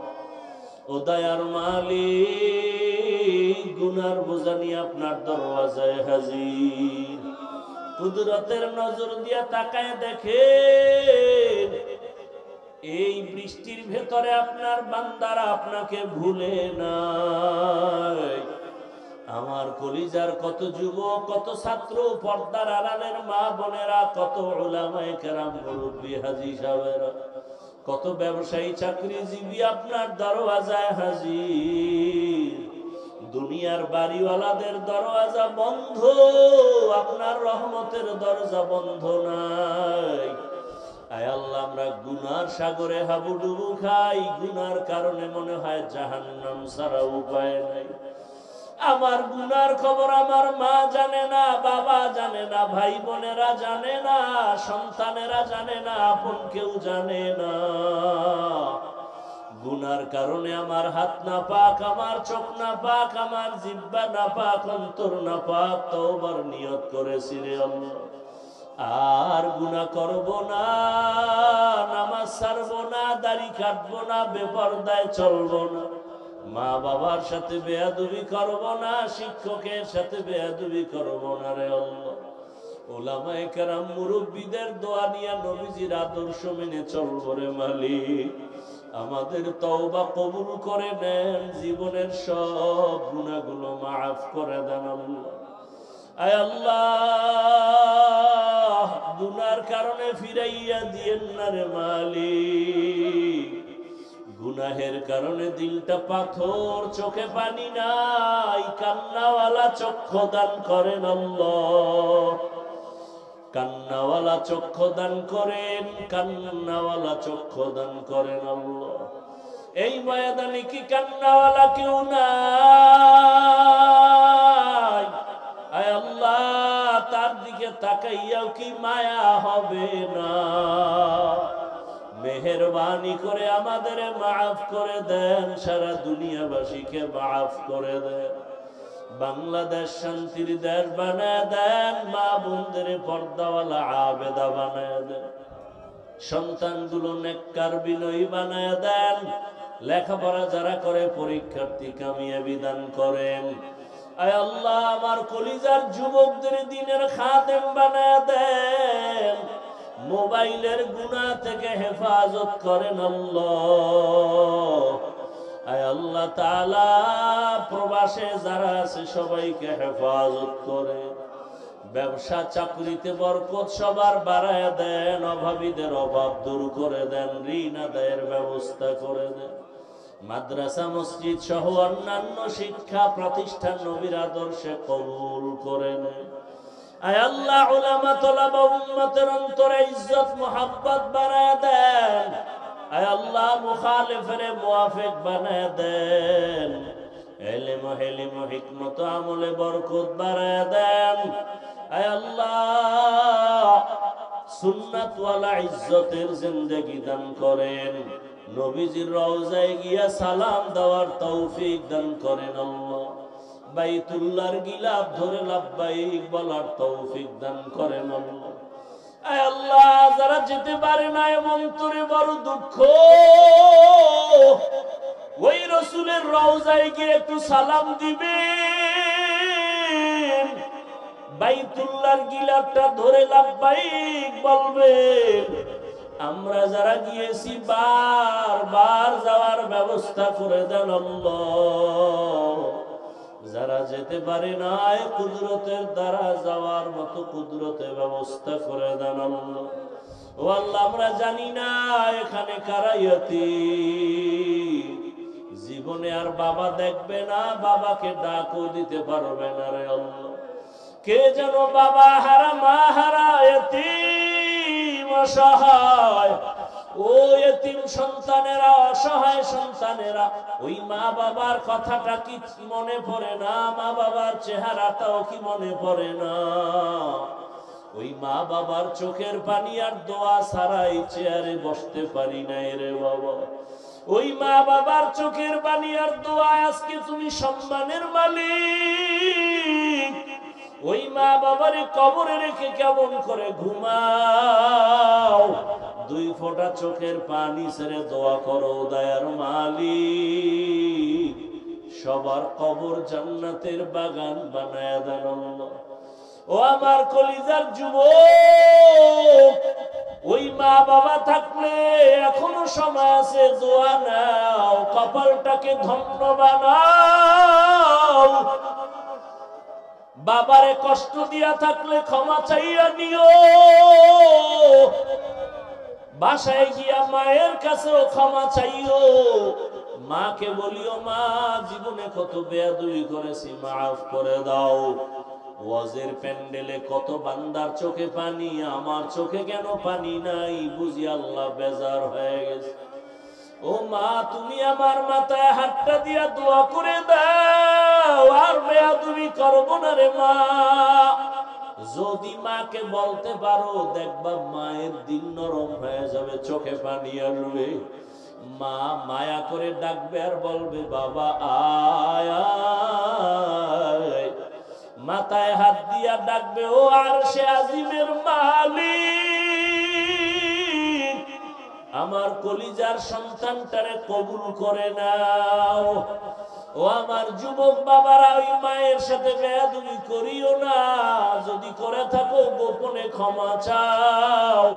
ও দয়ার মালিক, গুনার বোঝা নিয়ে আপনার দরওয়াজায় হাজির। কুদরতের নজর দিয়া তাকায় দেখেন, এই বৃষ্টির ভেতরে আপনার বান্দারা আপনাকে ভুলে নাই। আমার কলিজার কত যুবক, কত ছাত্র, পর্দার আড়ালের মা বোনেরা, কত উলামায়ে কেরাম, মুরব্বি হাজী সাহেবেরা, কত ব্যবসায়ী চাকরিজীবী আপনার দরওয়াজায় হাজির। দুনিয়ার বাড়িওয়ালাদের দরওয়াজা বন্ধ, আপনার রহমতের দরজা বন্ধ নাই। আয় আল্লাহ, আমরা গুনার সাগরে হাবুডুবু খাই, গুনার কারণে মনে হয় জাহান্নাম ছাড়া উপায় নাই। আমার গুনার খবর আমার মা জানে না, বাবা জানে না, ভাই বোনেরা জানে না, সন্তানেরা জানে না, আপন কেউ জানে না। গুনার কারণে আমার হাত না পাক, আমার চোখ না পাক, আমার জিহ্বা না পাক, অন্তর না পাক। তওবার নিয়ত করেছি রে আল্লাহ, আর গুনাহ করব না, নামাজ ছাড়বো না, দাড়ি কাটবো না, বেপরদায় চলবো না, মা বাবার সাথে বেয়াদবি করব না, শিক্ষকের সাথে বেয়াদবি করব না রে আল্লাহ। উলামায়ে কেরাম মুরব্বীদের দোয়া নিয়ে নবীজির আদর্শ মেনে চলবো রে মালিক। আমাদের তওবা কবুল করে নেন, জীবনের সব গুনাহগুলো মাফ করে দেন আল্লাহ। আয় আল্লাহ, গুনার কারণে ফিরাইয়া দিয়েন না রে মালিক। গুনাহের কারণে দিলটা পাথর, চোখে পানি নাই, কান্নাওয়ালা চক্ষু দান করেন আল্লাহ। কান্নাওয়ালা চক্ষু দান করেন, কান্নাওয়ালা চক্ষু দান করেন আল্লাহ। এই ময়দানে কি কান্নাওয়ালা কেউ নাই? আয় আল্লাহ, তার দিকে তাকাইয়াও কি মায়া হবে না? মেহেরবানি করে আমাদের মাফ করে দেন, সারা দুনিয়াবাসীকে মাফ করে দেন। বাংলাদেশ শান্তির দেশ বানায় দেন, মা বোনদের পর্দাওয়ালা আবেদা বানায় দেন, সন্তানগুলো নেককার বিনয়ী বানায় দেন, লেখাপড়া যারা করে পরীক্ষার্থী কামিয়াবি দান করেন। আয় আল্লাহ, আমার কলিজার যুবকদের দিনের খাদেম বানায় দেন, মোবাইলের গুনাহ থেকে হেফাজত করেন আল্লাহ। আয় আল্লাহ তাআলা, প্রবাসে যারা আছে সবাইকে হেফাজত করে, ব্যবসা চাকরিতে বরকত সবার বাড়ায় দেন, অভাবীদের অভাব দূর করে দেন, ঋণ আদায়ের ব্যবস্থা করে দেন। মাদ্রাসা মসজিদ সহ অন্যান্য শিক্ষা প্রতিষ্ঠান নবীর আদর্শে কবুল করে নেন। আয় আল্লাহ, উলামা তোলাবা উম্মতের অন্তরে ইজ্জত মোহাব্বত বানায় দেন। আয় আল্লাহ, মুখালিফের মুওয়াফিক বানায় দেন। ইলম হিলম হিকমত আমলে বরকত বাড়ায় দেন। আয় আল্লাহ, সুন্নাত ওয়ালা ইজ্জতের জিন্দেগি দান করেন। নবীজির রওজায় গিয়া সালাম দেওয়ার তৌফিক দান করেন আল্লাহ। বাইতুল্লাহর গিলাফ ধরে লাব্বাইক বলার তৌফিক দান করেন আল্লাহ। আয় আল্লাহ, যারা যেতে পারে না এমন তোরে বড় দুঃখ, ওই রাসূলের রওজায় গিয়ে একটু সালাম দিবেন, বাইতুল্লাহর গিলাফটা ধরে লাব্বাইক বলবেন। আমরা যারা গিয়েছি বারবার যাওয়ার ব্যবস্থা করে দেন আল্লাহ। যারা যেতে পারে না, কুদরতের দ্বারা যাওয়ার মতো কুদরতের ব্যবস্থা করে দেন আল্লাহ। ও আল্লাহ, আমরা জানি না এখানে কারা ইয়তীম, জীবনে আর বাবা দেখবে না, বাবাকে ডাকও দিতে পারবে না রে আল্লাহ। কে যেন বাবা হারা, মা হারা, ইয়তীম অসহায়, ও ইয়তীম সন্তানেরা, অসহায় সন্তানেরা, ওই মা বাবার কথাটা কি মনে পড়ে না? মা বাবার চেহারাটাও কি মনে পড়ে না? ওই মা বাবার চোখের পানি আর দোয়া ছাড়াই চেয়ারে বসতে পারি নাই রে বাবা। ওই মা বাবার চোখের পানি আর দোয়া, আজকে তুমি সম্মানের মালিক। ওই মা বাবারে কবরে রেখে কেমন করে ঘুমাও? দুই ফোঁটা চোখের পানি ছেড়ে দোয়া করো, দয়ার মালিক সবার কবর জান্নাতের বাগান বানায় দেন আল্লাহ। ও আমার কলিজার যুবক, ওই মা বাবা থাকলে এখনো সময় আছে, দোয়া নাও, কপালটাকে ধন্য বানাও। বাবারে কষ্ট দিয়া থাকলে ক্ষমা চাইয়া নিও, বাসায় গিয়া মায়ের কাছেও ক্ষমা চাইও। মাকে বলিও, মা জীবনে কত বেয়াদবি করেছি, মাফ করে দাও। ওয়াজের প্যান্ডেলে কত বান্দার চোখে পানি, আমার চোখে কেন পানি নাই? বুঝি আল্লাহ বেজার হয়ে গেছে। ও মা, তুমি আমার মাথায় হাতটা দিয়া দোয়া করে দাও, আর বেয়াদবি করব না রে মা। যদি মাকে বলতে পারো, দেখবা মায়ের দিল নরম হয়ে যাবে, চোখে পানি আসবে। মা মায়া করে ডাকবে আর বলবে, বাবা আয় আয়। মাথায় হাত দিয়া ডাকবে, ও আরশে আজিমের মালিক, আমার কলিজার সন্তানটারে কবুল করে নাও। ও আমার যুবক বাবারা, ওই মায়ের সাথে বেয়াদবি করিও না, যদি করে থাকো গোপনে ক্ষমা চাও।